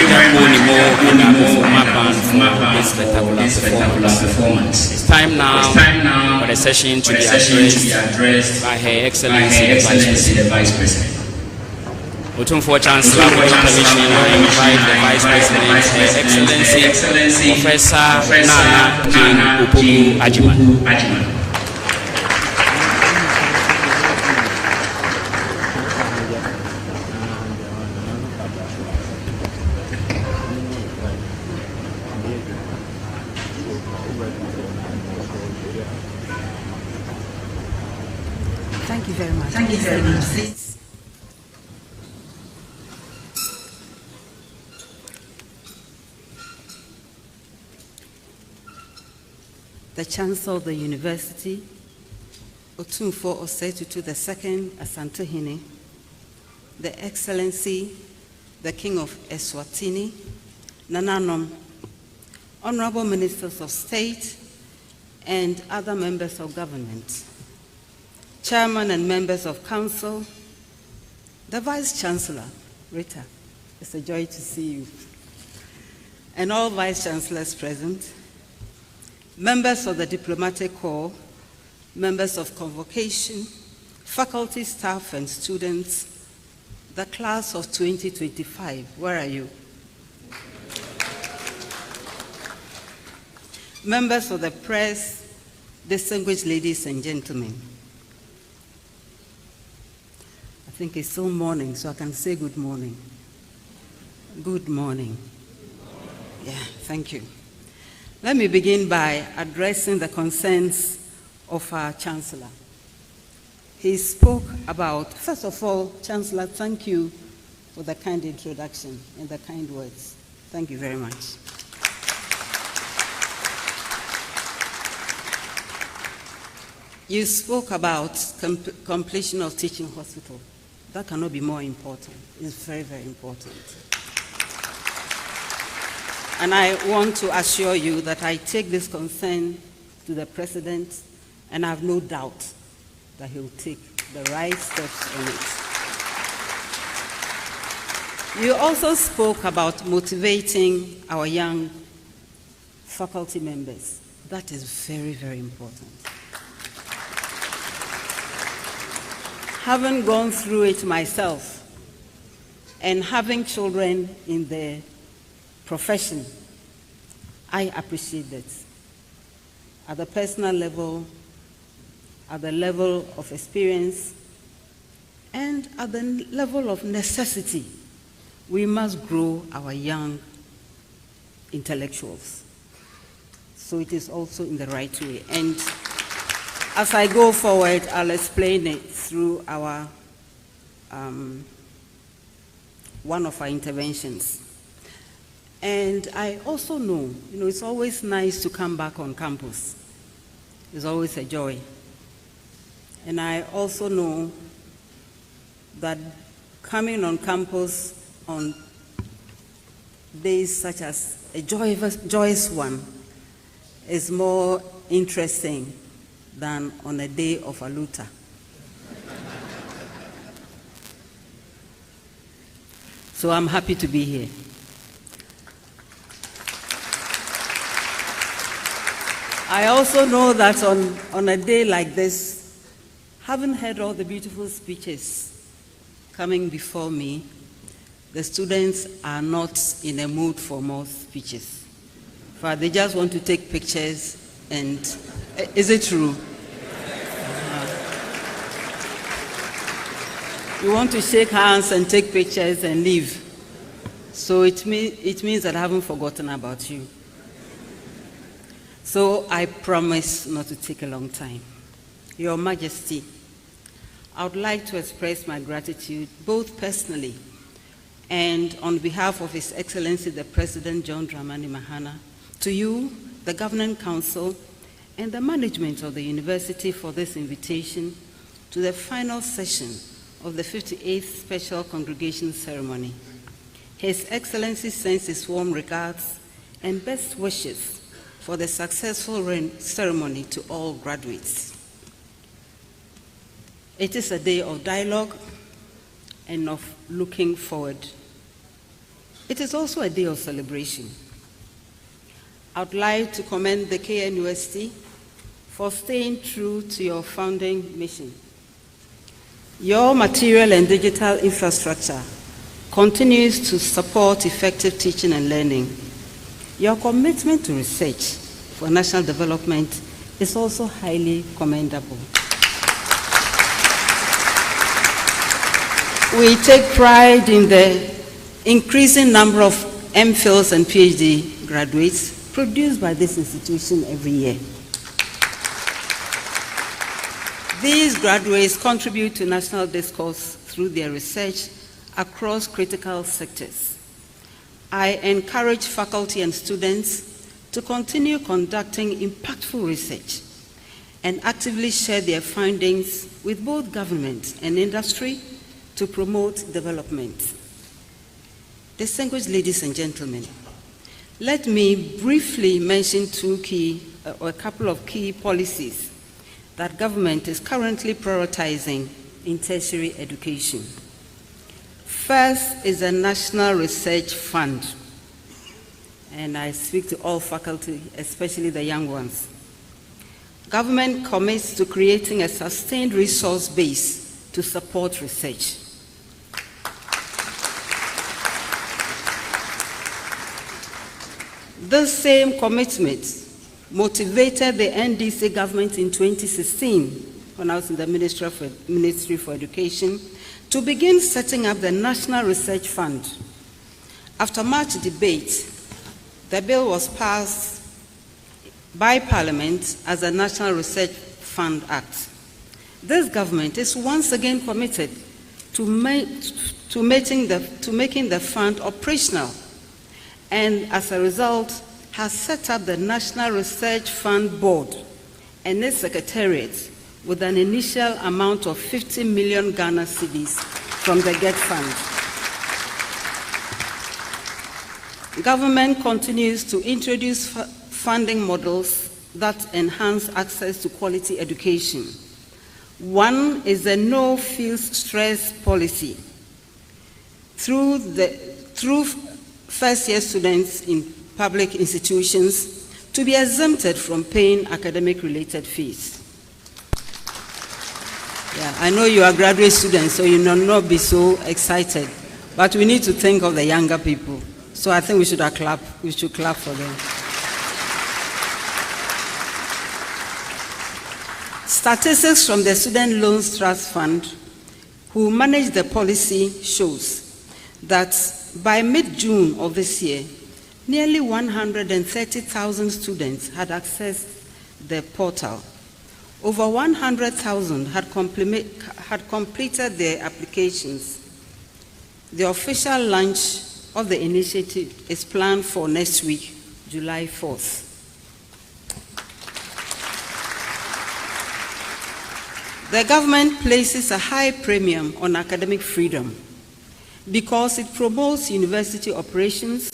for this spectacular performance. It's time now for the session to be addressed by Her Excellency the Vice President. For Chancellor, with your permission, I invite the Vice President, Her Excellency Professor Nana Jane Opoku Ajiman. Thank you very much. Thank you very much. Please. The Chancellor of the University, Otumfuo Osei-Tutu II Asantehene, the Excellency, the King of Eswatini, Nananom, Honorable Ministers of State, and other members of government, Chairman and members of Council, the Vice Chancellor, Rita, it's a joy to see you, and all Vice Chancellors present, members of the Diplomatic Corps, members of Convocation, faculty, staff, and students, the class of 2025, where are you? Members of the press, distinguished ladies and gentlemen. I think it's still morning, so I can say good morning. Good morning. Yeah, thank you. Let me begin by addressing the concerns of our Chancellor. He spoke about, first of all, Chancellor, thank you for the kind introduction and the kind words. Thank you very much. You spoke about completion of teaching hospital. That cannot be more important. It's very, very important. And I want to assure you that I take this concern to the President, and I have no doubt that he will take the right steps on it. You also spoke about motivating our young faculty members. That is very, very important. Having gone through it myself and having children in the profession, I appreciate that. At the personal level, at the level of experience, and at the level of necessity, we must grow our young intellectuals. So it is also in the right way. And As I go forward, I'll explain it through our one of our interventions. And I also know, it's always nice to come back on campus. It's always a joy. And I also know that coming on campus on days such as a joyous one is more interesting than on a day of aluta. So I'm happy to be here. I also know that on a day like this, having heard all the beautiful speeches coming before me, the students are not in a mood for more speeches. In fact, they just want to take pictures and, is it true? You want to shake hands and take pictures and leave. So it means that I haven't forgotten about you. So I promise not to take a long time. Your Majesty, I would like to express my gratitude both personally and on behalf of His Excellency the President John Dramani Mahama, to you, the Governing Council, and the management of the university for this invitation to the final session of the 58th Special Congregation Ceremony. His Excellency sends his warm regards and best wishes for the successful ceremony to all graduates. It is a day of dialogue and of looking forward. It is also a day of celebration. I would like to commend the KNUST for staying true to your founding mission. Your material and digital infrastructure continues to support effective teaching and learning. Your commitment to research for national development is also highly commendable. We take pride in the increasing number of MPhils and PhD graduates produced by this institution every year. These graduates contribute to national discourse through their research across critical sectors. I encourage faculty and students to continue conducting impactful research and actively share their findings with both government and industry to promote development. Distinguished ladies and gentlemen, let me briefly mention a couple of key policies that government is currently prioritizing in tertiary education. First is a National Research Fund, and I speak to all faculty, especially the young ones. Government commits to creating a sustained resource base to support research. This same commitment motivated the NDC government in 2016, when I was in the Ministry for Education, to begin setting up the National Research Fund. After much debate, the bill was passed by Parliament as a National Research Fund Act. This government is once again committed to making the fund operational, and as a result, has set up the National Research Fund Board and its secretariat with an initial amount of 50 million Ghana cedis from the GET Fund. Government continues to introduce funding models that enhance access to quality education. One is the no field stress policy. Through first-year students in public institutions to be exempted from paying academic-related fees. Yeah, I know you are graduate students, so you will not be so excited, but we need to think of the younger people. So I think we should clap for them. Statistics from the Student Loans Trust Fund, who manage the policy, shows that by mid-June of this year, nearly 130,000 students had accessed the portal, Over 100,000 had completed their applications. The official launch of the initiative is planned for next week, July 4th. The government places a high premium on academic freedom because it promotes university operations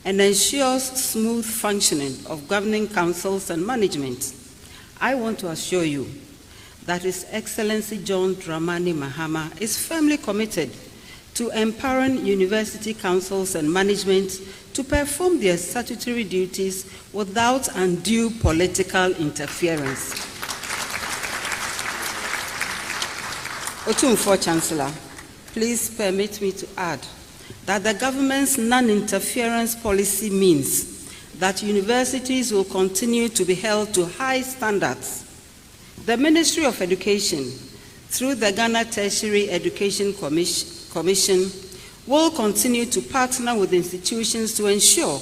and ensures smooth functioning of governing councils and management. I want to assure you that His Excellency John Dramani Mahama is firmly committed to empowering university councils and management to perform their statutory duties without undue political interference. Otumfuo Chancellor, please permit me to add that the government's non-interference policy means that universities will continue to be held to high standards. The Ministry of Education, through the Ghana Tertiary Education Commission, will continue to partner with institutions to ensure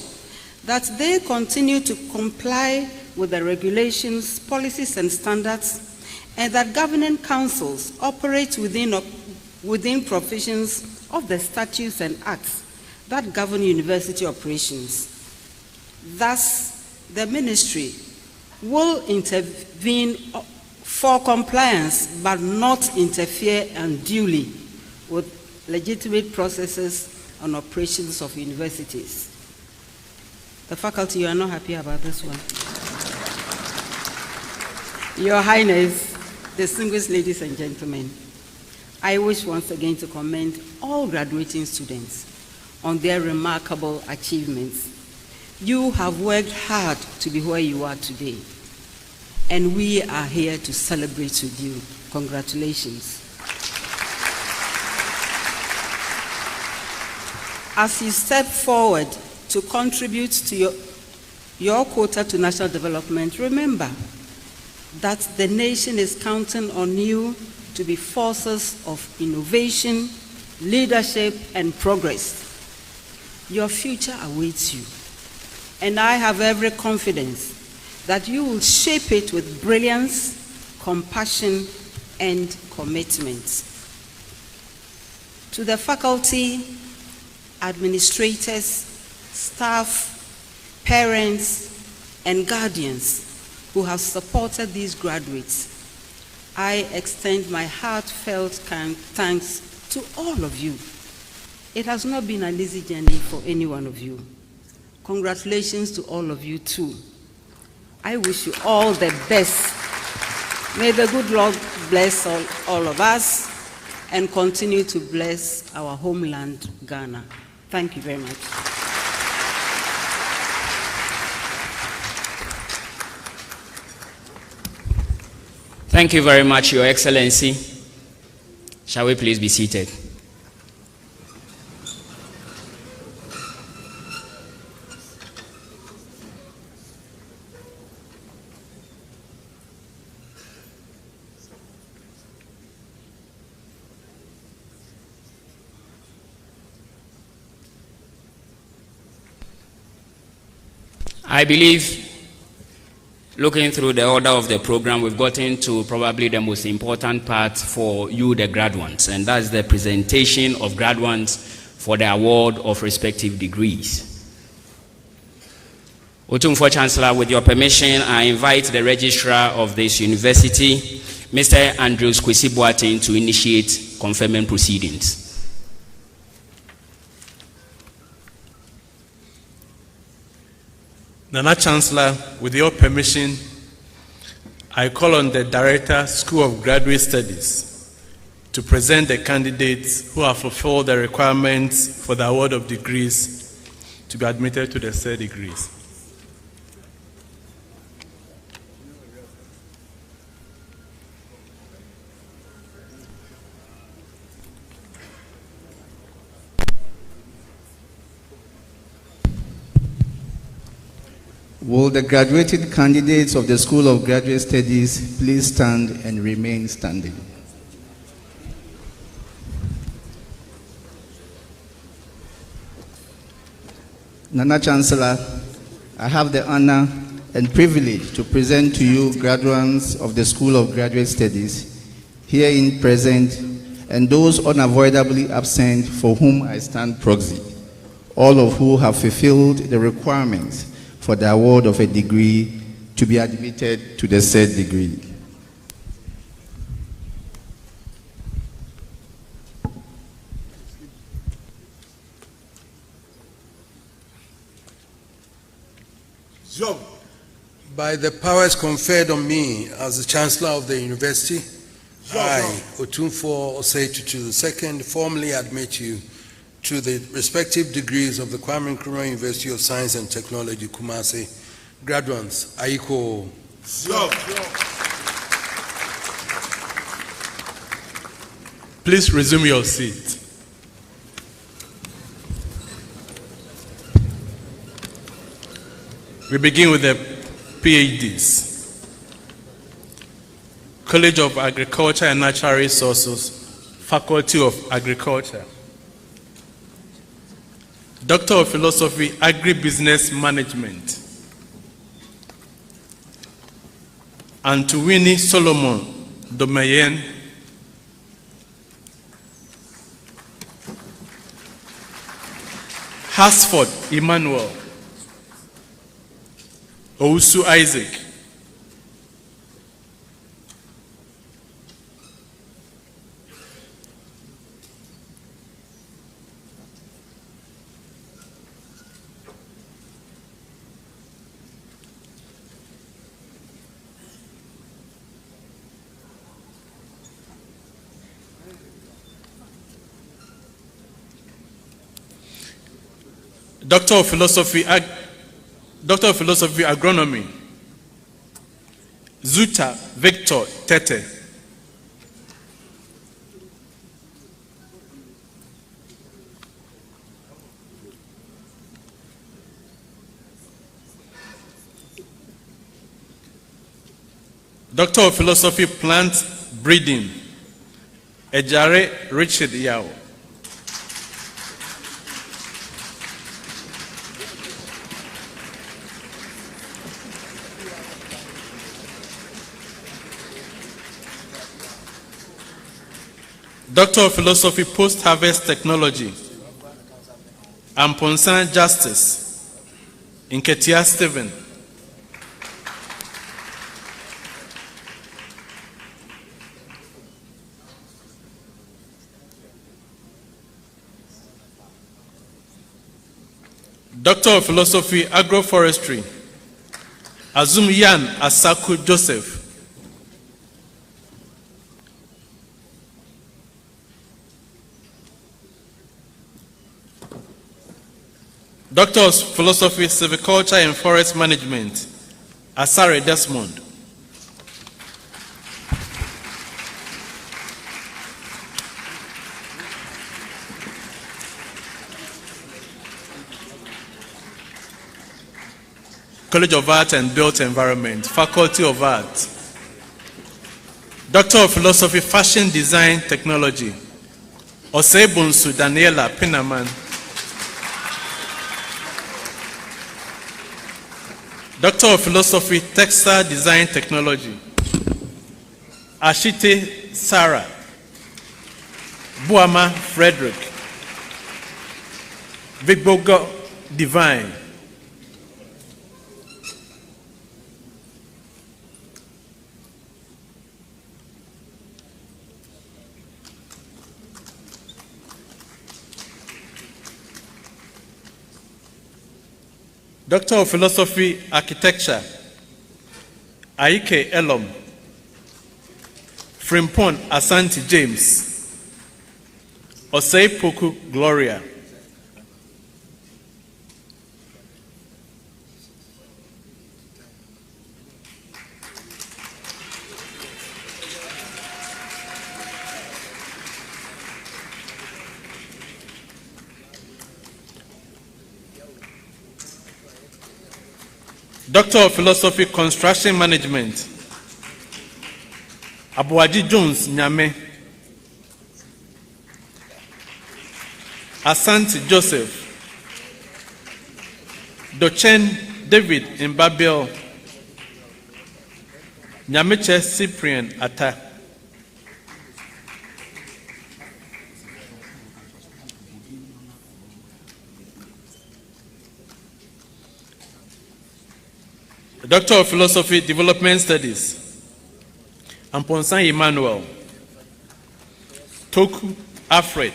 that they continue to comply with the regulations, policies, and standards, and that governing councils operate within provisions of the statutes and acts that govern university operations. Thus, the ministry will intervene for compliance but not interfere unduly with legitimate processes and operations of universities. The faculty, you are not happy about this one. Your Highness, distinguished ladies and gentlemen, I wish once again to commend all graduating students on their remarkable achievements. You have worked hard to be where you are today, and we are here to celebrate with you. Congratulations. As you step forward to contribute to your quota to national development, remember that the nation is counting on you to be forces of innovation, leadership, and progress. Your future awaits you, and I have every confidence that you will shape it with brilliance, compassion, and commitment. To the faculty, administrators, staff, parents, and guardians who have supported these graduates, I extend my heartfelt thanks to all of you. It has not been an easy journey for any one of you. Congratulations to all of you too. I wish you all the best. May the good Lord bless all of us and continue to bless our homeland, Ghana. Thank you very much. Thank you very much, Your Excellency. Shall we please be seated? I believe, looking through the order of the program, we've gotten to probably the most important part for you, the graduates, and that's the presentation of graduates for the award of respective degrees. Otumfuo Chancellor, with your permission, I invite the registrar of this university, Mr. Andrews Kwesi Boateng, to initiate conferment proceedings. Nana Chancellor, with your permission, I call on the Director, School of Graduate Studies, to present the candidates who have fulfilled the requirements for the award of degrees to be admitted to the said degrees. Will the graduated candidates of the School of Graduate Studies please stand and remain standing? Nana Chancellor, I have the honor and privileged to present to you graduates of the School of Graduate Studies, herein present, and those unavoidably absent for whom I stand proxy, all of who have fulfilled the requirements for the award of a degree to be admitted to the said degree. By the powers conferred on me as the Chancellor of the University, I, Otumfuo Osei-Tutu II, formally admit you to the respective degrees of the Kwame Nkrumah University of Science and Technology, Kumasi. Graduates, Aiko. Please resume your seat. We begin with the PhDs. College of Agriculture and Natural Resources, Faculty of Agriculture. Doctor of Philosophy, Agribusiness Management. Antuwini Solomon Domayen. Hasford Emmanuel. Ousu Isaac. Doctor of Philosophy, Agronomy, Zuta Victor Tete. Doctor of Philosophy, Plant Breeding, Ejare Richard Yao. Doctor of Philosophy, Post-Harvest Technology, Amponsan Justice, Inketia Stephen. Doctor of Philosophy, Agroforestry, Azum Yan Asaku Joseph. Doctor of Philosophy, Silviculture and Forest Management, Asare Desmond. College of Art and Built Environment, Faculty of Art. Doctor of Philosophy, Fashion Design Technology, Osebunsu Daniela Pinaman. Doctor of Philosophy, Textile Design Technology, Ashite Sarah, Buama Frederick, Vigbogo Divine. Doctor of Philosophy, Architecture, Aike Elom, Frimpon Asante James, Osei Poku Gloria. Doctor of Philosophy, Construction Management, Abuaji Jones Nyame, Asante Joseph, Dochen David Mbabel Nyameche Cyprian Atta. Doctor of Philosophy, Development Studies, Amponsan Emmanuel, Toku Alfred,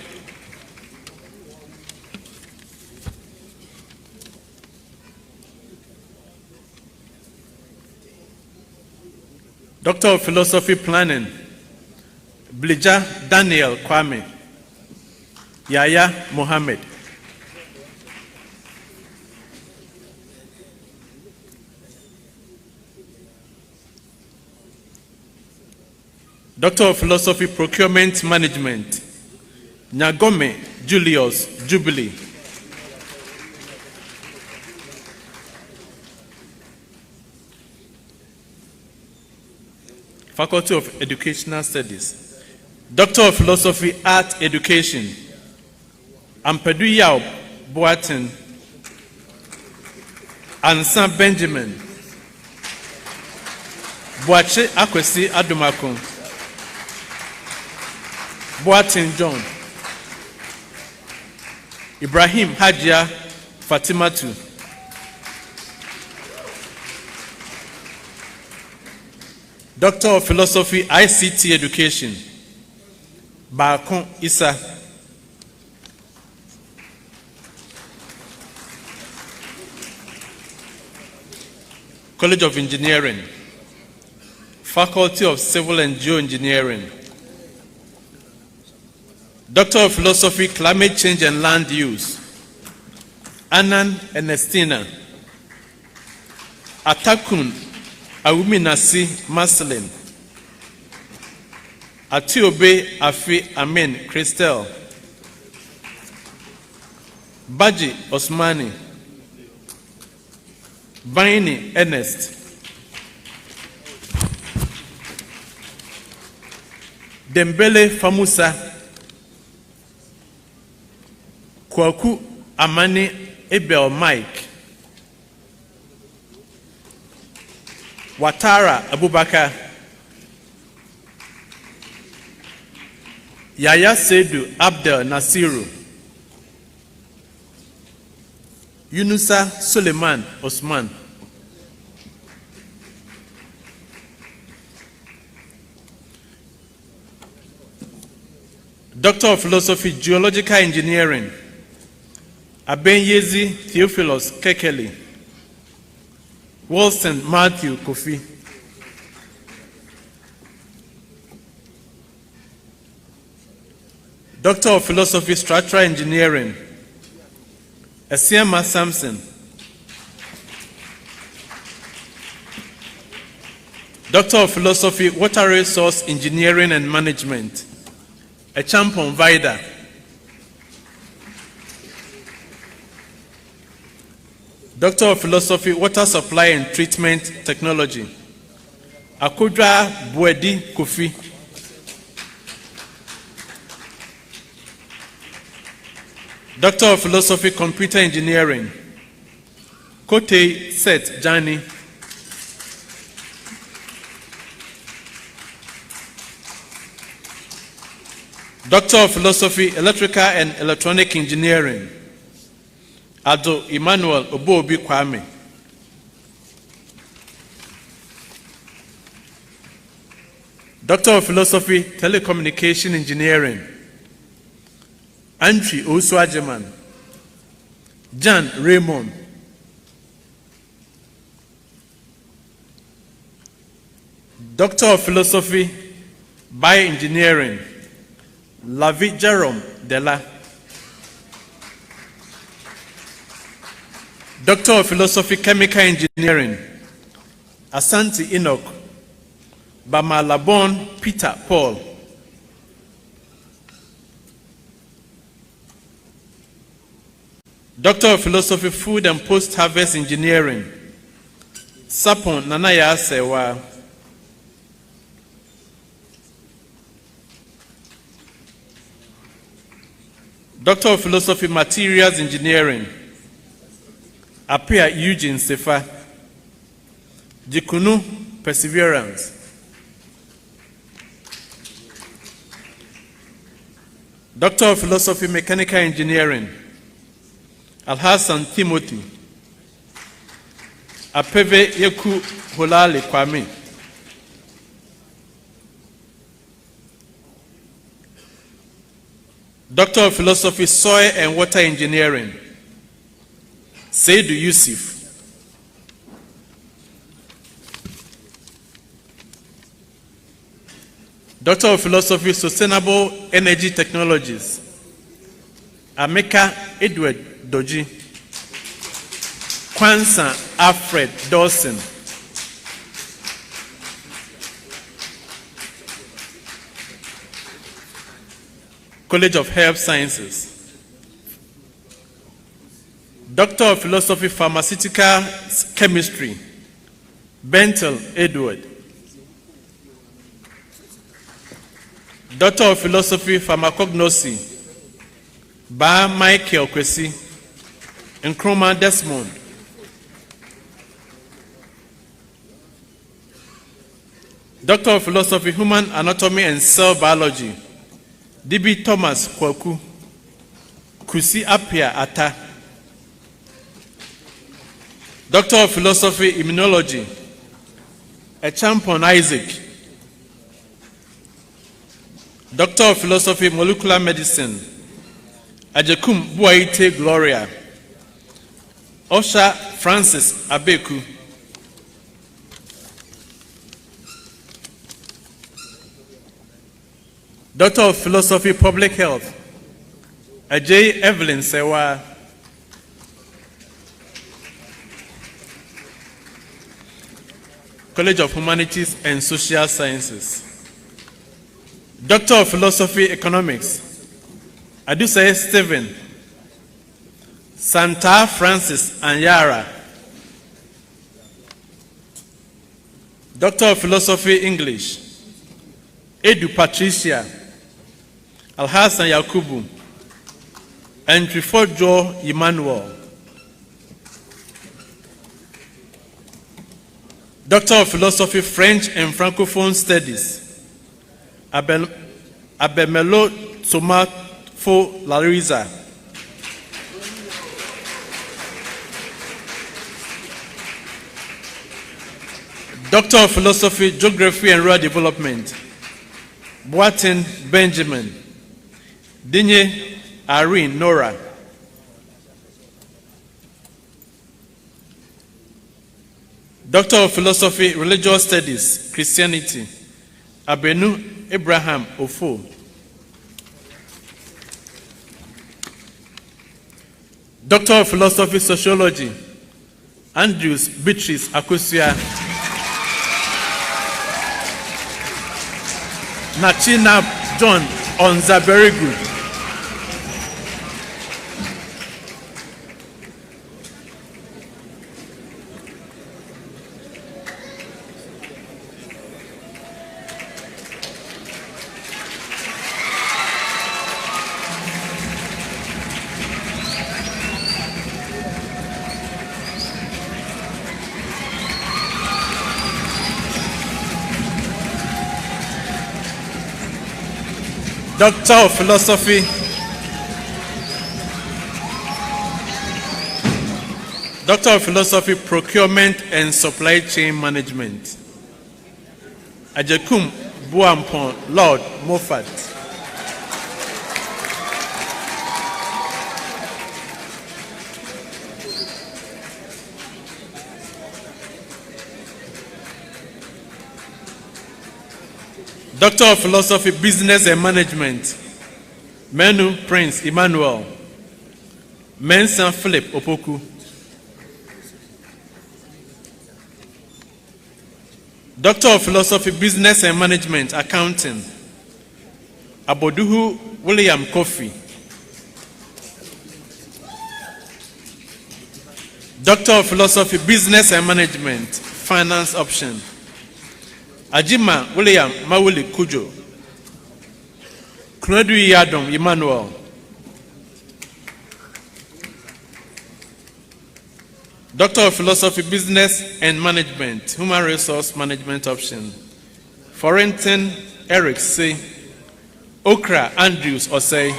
Doctor of Philosophy, Planning, Blija Daniel Kwame, Yaya Mohammed, Doctor of Philosophy, Procurement Management, Nyagome Julius Jubilee. Faculty of Educational Studies, Doctor of Philosophy, Art Education, Ampadu Yao Boatin, Ansan Benjamin, Boache Akwesi Adumakun, Boatin John, Ibrahim Hajia Fatimatu, Doctor of Philosophy, ICT Education, Bakon Issa, College of Engineering, Faculty of Civil and Geoengineering, Doctor of Philosophy, Climate Change and Land Use, Anan Ernestina, Atakun Awuminasi Marcelin, Atiobe Afi Amen Christel, Baji Osmani, Baini Ernest, Dembele Famusa, Kwaku Amani Ebel Mike, Watara Abubakar, Yaya Sedu Abdel Nasiru, Yunusa Suleiman Osman, Doctor of Philosophy, Geological Engineering, Abenyezi Theophilus Kekeli, Wilson Matthew Kofi, Doctor of Philosophy, Structural Engineering, Esiama Samson, Doctor of Philosophy, Water Resource Engineering and Management, Echampon Vida, Doctor of Philosophy, Water Supply and Treatment Technology, Akudra Buedi Kofi, Doctor of Philosophy, Computer Engineering, Kote Seth Jani, Doctor of Philosophy, Electrical and Electronic Engineering, Ado Emmanuel Obobi Kwame, Doctor of Philosophy, Telecommunication Engineering, Antwi Oswajeman, John Raymond, Doctor of Philosophy, Bioengineering, Lavi Jerome Dela, Doctor of Philosophy, Chemical Engineering, Asante Enoch, Bamalabon Peter Paul, Doctor of Philosophy, Food and Post-Harvest Engineering, Sapon Nanaya Sewa, Doctor of Philosophy, Materials Engineering, Apia Eugene Sefa, Jikunu Perseverance, Doctor of Philosophy, Mechanical Engineering, Alhassan Timothy. Apeve Yeku Holale Kwame. Doctor of Philosophy, Soil and Water Engineering, Seidu Yusuf. Doctor of Philosophy, Sustainable Energy Technologies, Ameka Edward Doji. Kwanzaa Alfred Dawson. College of Health Sciences. Doctor of Philosophy, Pharmaceutical Chemistry, Bentel Edward. Doctor of Philosophy, Pharmacognosy, Ba Michael Kwesi, Nkrumah Desmond. Doctor of Philosophy, Human Anatomy and Cell Biology, D.B. Thomas Kwaku, Kusi Apia Ata. Doctor of Philosophy, Immunology, Echampon Isaac. Doctor of Philosophy, Molecular Medicine, Ajekum Buaite Gloria. Osha Francis Abeku. Doctor of Philosophy, Public Health, Ajay Evelyn Sewa. College of Humanities and Social Sciences. Doctor of Philosophy, Economics, Adusai Stephen, Santa Francis Anyara. Doctor of Philosophy, English, Edu Patricia, Alhassan Yakubu, and Trifojo Emmanuel. Doctor of Philosophy, French and Francophone Studies, Abemelo Tomafo Larisa. Doctor of Philosophy, Geography and Rural Development, Boatin Benjamin, Dinye Irene Nora. Doctor of Philosophy, Religious Studies, Christianity, Abenu Abraham Ofo. Doctor of Philosophy, Sociology, Andrews Beatrice Akosia. Nachina John Onza, very good. Doctor of Philosophy, Doctor of Philosophy, Procurement and Supply Chain Management, Ajekum Buampon Lord Moffat. Doctor of Philosophy, Business and Management, Menu Prince Emmanuel, Mensa Philip Opoku. Doctor of Philosophy, Business and Management, Accounting, Aboduhu William Kofi. Doctor of Philosophy, Business and Management, Finance Option, Ajima William Mawuli Kujo. Knodu Yadom Emmanuel. Doctor of Philosophy, Business and Management, Human Resource Management Option, Forentin Eric C. Okra Andrews Osei.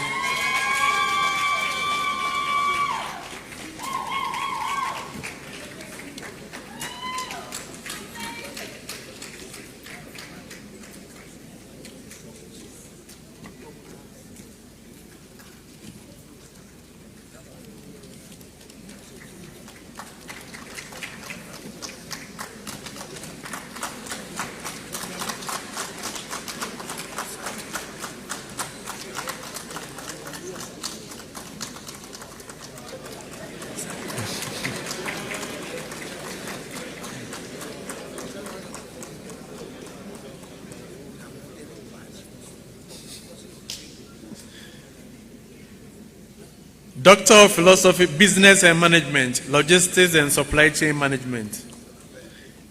Doctor of Philosophy, Business and Management, Logistics and Supply Chain Management.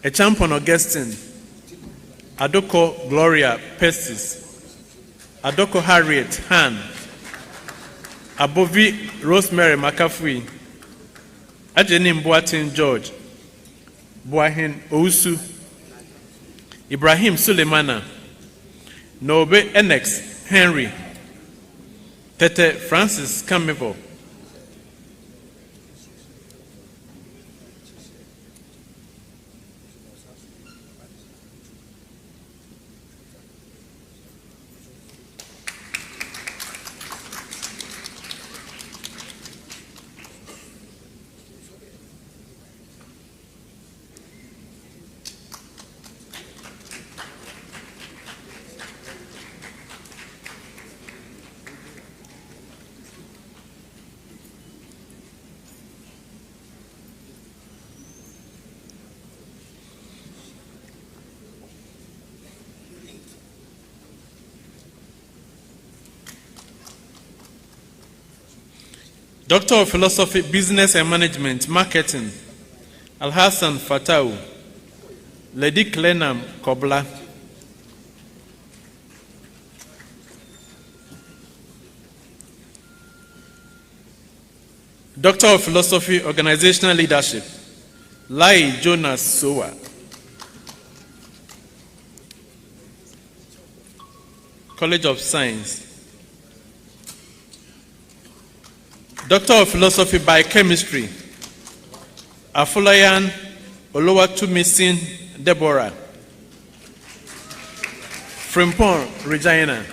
A champion Augustine, Adoko Gloria Pestis, Adoko Harriet Han, Abovi Rosemary McAfee, Ajenim Boatin George, Boahin Ousu, Ibrahim Sulemana, Nobe Enex Henry, Tete Francis Camevo, Doctor of Philosophy, Business and Management, Marketing, Al-Hassan Fatau, Lady Klenam Kobla, Doctor of Philosophy, Organizational Leadership, Lai Jonas Sowa, College of Science, Doctor of Philosophy, Biochemistry, Afolayan Oluwatumisin Deborah, Frimpong Regina,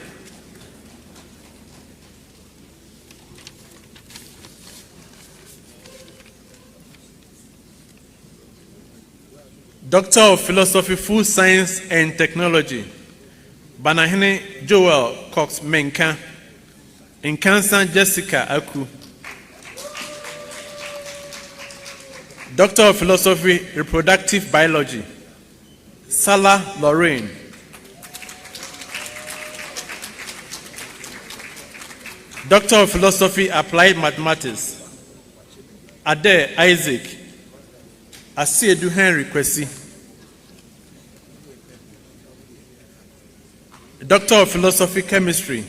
Doctor of Philosophy, Food Science and Technology, Banahene Joel Cox Menka, Nkansa Jessica Aku, Doctor of Philosophy, Reproductive Biology, Salah Lorraine, Doctor of Philosophy, Applied Mathematics, Ade Isaac, Asiedu Henry Kwesi, Doctor of Philosophy, Chemistry,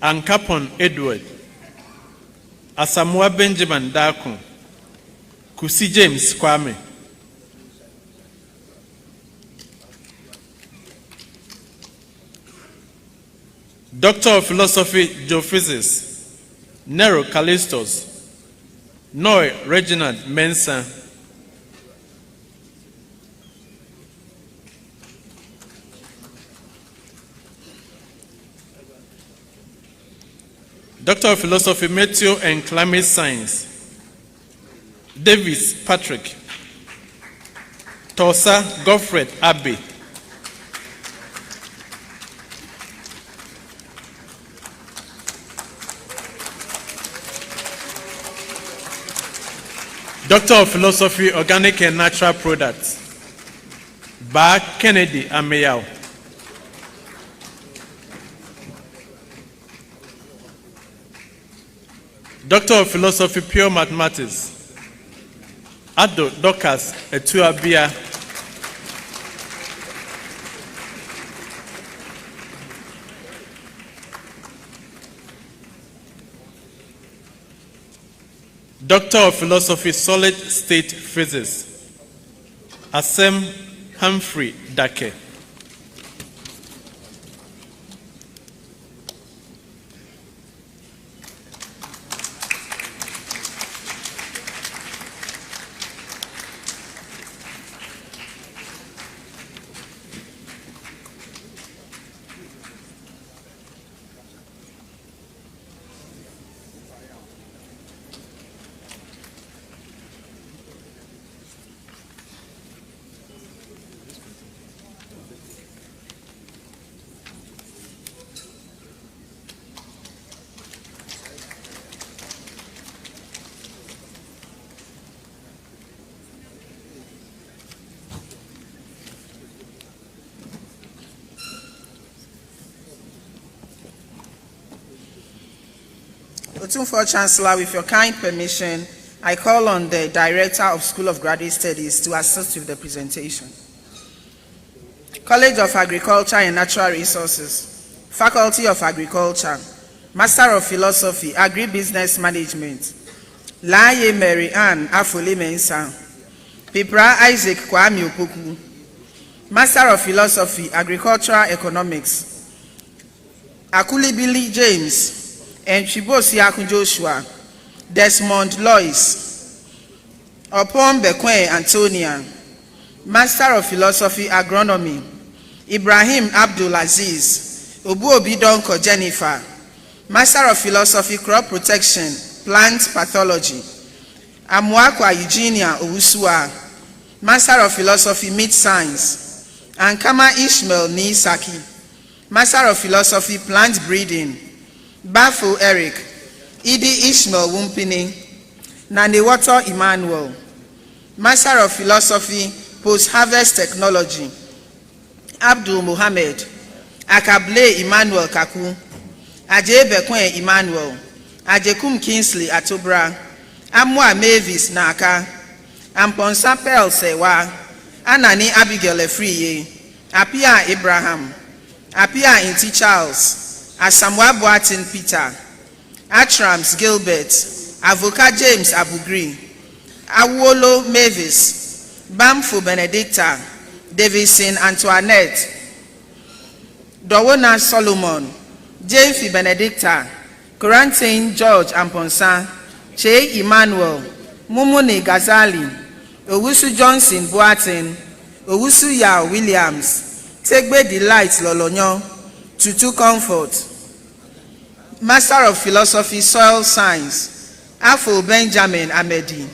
Ankapon Edward, Asamoah Benjamin Darko, Kusi James Kwame, Doctor of Philosophy, Geophysics, Nero Callistos, Noy Reginald Mensa, Doctor of Philosophy, Meteo and Climate Science, Davis Patrick, Tosa Godfred Abbey, Doctor of Philosophy, Organic and Natural Products, Ba Kennedy Ameyao, Doctor of Philosophy, Pure Mathematics, Ado Dokas Etuabia, Doctor of Philosophy, Solid State Physics, Asem Humphrey Dake, Otumfuo Chancellor, with your kind permission, I call on the Director of School of Graduate Studies to assist with the presentation. College of Agriculture and Natural Resources, Faculty of Agriculture, Master of Philosophy, Agribusiness Management, Laye Mary Ann Afoli Mensa, Pipra Isaac Kwame Opoku, Master of Philosophy, Agricultural Economics, Akulibili James, and Chibosi Akun Joshua, Desmond Lois, Opon Bekwe Antonia, Master of Philosophy, Agronomy, Ibrahim Abdul Aziz, Obuobi Donko Jennifer, Master of Philosophy, Crop Protection, Plant Pathology, Amwakwa Eugenia Owusua, Master of Philosophy, Meat Science, Ankama Ishmael Nisaki, Master of Philosophy, Plant Breeding, Bafo Eric, Idi Ishmael Wumpini, Nandewato Emmanuel, Master of Philosophy, Post-Harvest Technology, Abdul Muhammad, Akable Emmanuel Kaku, Aje Bekwen Emmanuel, Ajekum Kingsley Atobra, Amwa Mavis Naka, Amponsa Pel Sewa, Anani Abigail Efriye, Apia Abraham, Apia Inti Charles, Asamwa Boatin Peter, Atrams Gilbert, Avoka James Abugri, Awolo Mavis, Bamfo Benedicta, Davison Antoinette, Dowona Solomon, James Benedicta, Corantin George Amponsa, Che Emmanuel, Mumuni Gazali, Owusu Johnson Boatin, Owusu Yao Williams, Tegbe Delight Lolonyo, Tutu Comfort, Master of Philosophy, Soil Science, Afo Benjamin Amedi,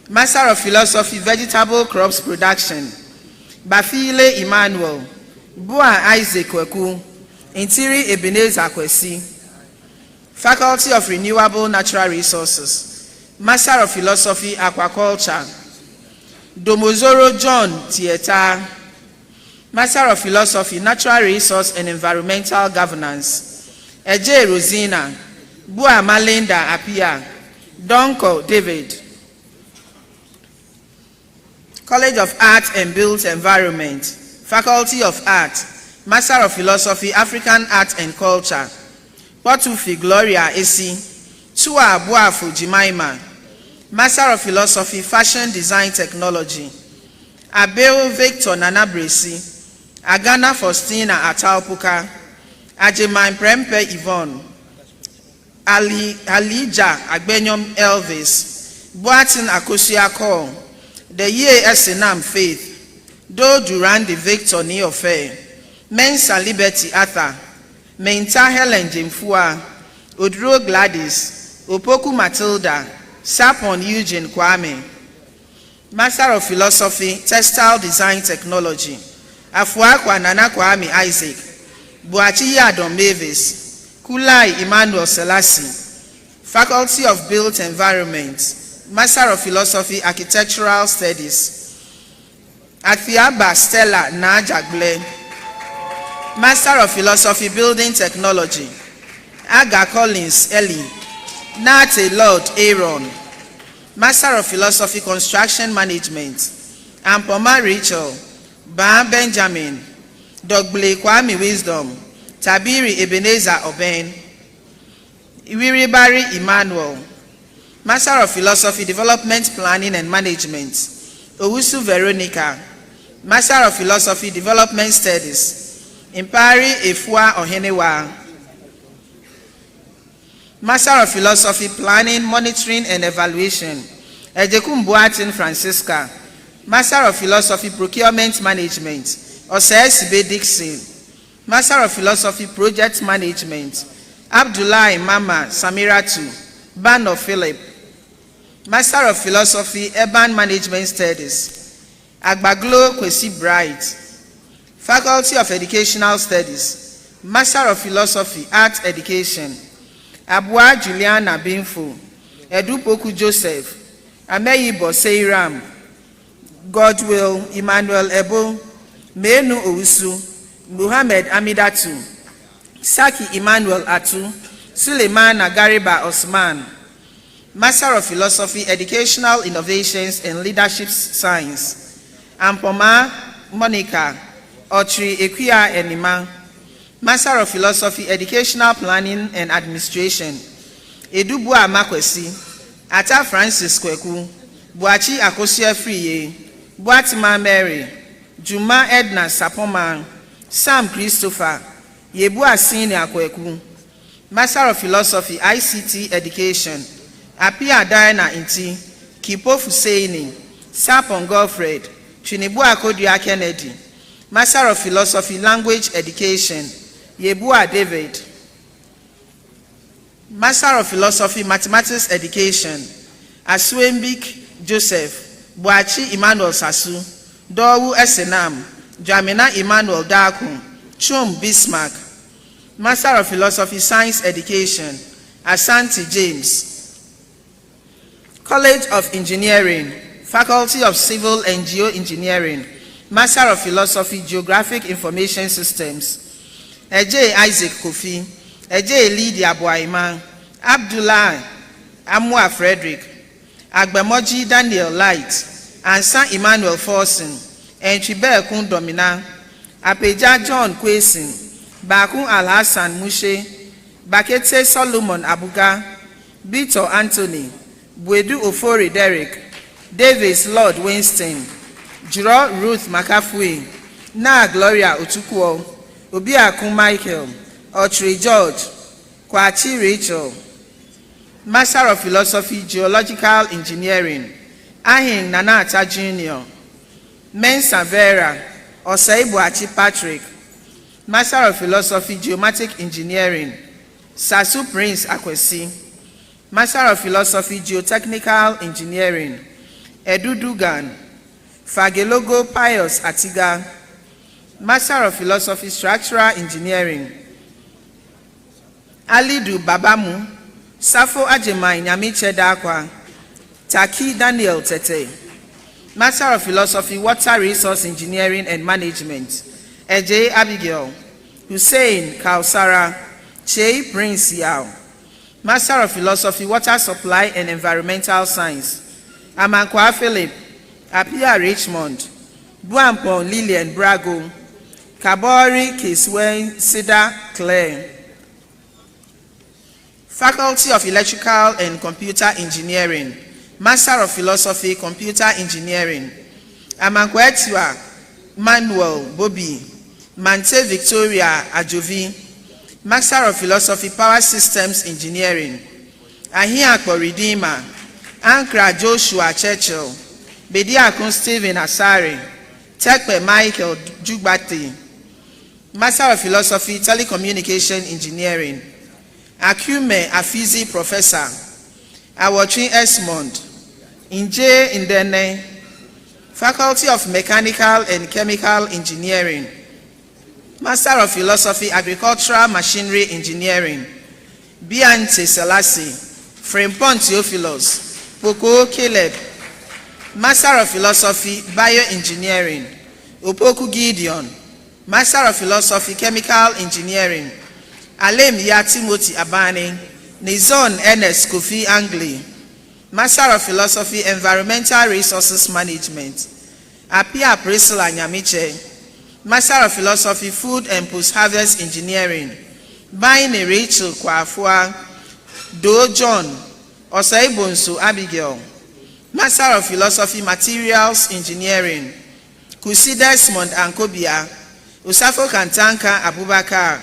Master of Philosophy, Vegetable Crops Production, Bafile Emmanuel, Bua Isaac Kweku, Intiri Ebenezer Kwesi, Faculty of Renewable Natural Resources, Master of Philosophy, Aquaculture, Domozoro John Tieta, Master of Philosophy, Natural Resource and Environmental Governance, Eje Rosina, Bua Malinda Apia, Donko David, College of Art and Built Environment, Faculty of Art, Master of Philosophy, African Art and Culture, Potufi Gloria Esi, Tua Buafu Jimaima, Master of Philosophy, Fashion Design Technology, Abeo Victor Nanabresi, Agana Faustina Ataupuka, Ajeman Prempe Yvonne, Alija Agbenyom Elvis, Boatin Akosia Call, the Ye Esenam Faith, Do Durandi Victor Neofe, Mensa Liberty Arthur, Menta Helen Jimfua, Odro Gladys, Opoku Matilda, Sapon Eugene Kwame, Master of Philosophy, Textile Design Technology, Afuakwa Nana Kwame Isaac, Buachi Yadom Mavis, Kulai Emmanuel Selassie, Faculty of Built Environment, Master of Philosophy, Architectural Studies, Athiaba Stella Najagle, Master of Philosophy, Building Technology, Aga Collins Ellie, Nate Lord Aaron, Master of Philosophy, Construction Management, Ampoma Rachel, Ba Benjamin, Dogbele Kwame Wisdom, Tabiri Ebenezer Oben, Iwiribari Emmanuel, Master of Philosophy, Development Planning and Management, Owusu Veronica, Master of Philosophy, Development Studies, Impari Efua Ohenewa, Master of Philosophy, Planning, Monitoring and Evaluation, Ejekum Boatin Francisca, Master of Philosophy, Procurement Management, Osesibe Dixon, Master of Philosophy, Project Management, Abdullah Mama Samiratu, Bano Philip, Master of Philosophy, Urban Management Studies, Agbaglo Kwesi Bright, Faculty of Educational Studies, Master of Philosophy, Art Education, Abua Juliana Binfo, Edupoku Joseph, Ameyibo Seiram, Godwill Emmanuel Ebo, Menu Owusu, Muhammad Amidatu, Saki Emmanuel Atu, Suleiman Nagariba Osman, Master of Philosophy, Educational Innovations and Leadership Science. Ampoma Monica Otri Equia Enima, Master of Philosophy, Educational Planning and Administration. Edubua Makwesi, Ata Francis Kweku, Buachi Akosia Friye, Buatima Mary, Juma Edna Sapoma, Sam Christopher, Yebua Senior Kweku, Master of Philosophy, ICT Education. Apia Diana Inti, Kipo Fuseini, Sapon Godfred, Chinibua Kodia Kennedy, Master of Philosophy, Language Education, Yebua David, Master of Philosophy, Mathematics Education, Aswembik Joseph, Boachi Emmanuel Sasu, Dowu Esenam, Jamina Emmanuel Daku, Chum Bismarck, Master of Philosophy, Science Education, Asante James, College of Engineering, Faculty of Civil and Geoengineering, Master of Philosophy, Geographic Information Systems, Ej Isaac Kofi, Ej Lydia Boaima, Abdullah Amwa Frederick, Agbemoji Daniel Light, and San Emmanuel Forsen, and Chibe Kun Domina, Apeja John Kwesin, Bakun Al Hassan Mushe, Bakete Solomon Abuga, Bito Anthony, Bwedu Ofori Derek, Davis Lord Winston, Jiro Ruth McAfee, Na Gloria Otukwo, Obiakun Michael, Otri George, Kwachi Rachel, Master of Philosophy, Geological Engineering, Ahin Nanata Jr., Mensa Vera, Oseibuachi Patrick, Master of Philosophy, Geomatic Engineering, Sasu Prince Akwesi, Master of Philosophy, Geotechnical Engineering, Edu Dugan, Fagelogo Pius Atiga, Master of Philosophy, Structural Engineering, Alidu Babamu, Safo Ajemai Nyamiche Dakwa, Taki Daniel Tete, Master of Philosophy, Water Resource Engineering and Management, Ej Abigail, Hussein Kausara, Che Prince Yao, Master of Philosophy, Water Supply and Environmental Science, Amankwa Philip, Apia Richmond, Buampon Lillian Brago, Kabori Kiswen Sida Claire, Faculty of Electrical and Computer Engineering, Master of Philosophy, Computer Engineering, Amankwa Manuel Bobby, Mante Victoria Ajovi, Master of Philosophy, Power Systems Engineering, Ahiakpo Redeemer, Ankra Joshua Churchill, Bediakun Stephen Asari, Tekpe Michael Jugbati, Master of Philosophy, Telecommunication Engineering, Akume Afizi Professor, Awotri Esmond, Inje Indene, Faculty of Mechanical and Chemical Engineering, Master of Philosophy, Agricultural Machinery Engineering, Biante Selassie, Frempon Theophilus, Poko Caleb, Master of Philosophy, Bioengineering, Opoku Gideon, Master of Philosophy, Chemical Engineering, Alem Ya Timothy Abani, Nizon Ernest Kofi Angli, Master of Philosophy, Environmental Resources Management, Apia Priscilla Nyamiche, Master of Philosophy, Food and Post-Harvest Engineering, Baine Rachel Kwafua, Do John, Osaibonso Abigail, Master of Philosophy, Materials Engineering, Kusi Desmond Ankobia, Usafo Kantanka Abubakar,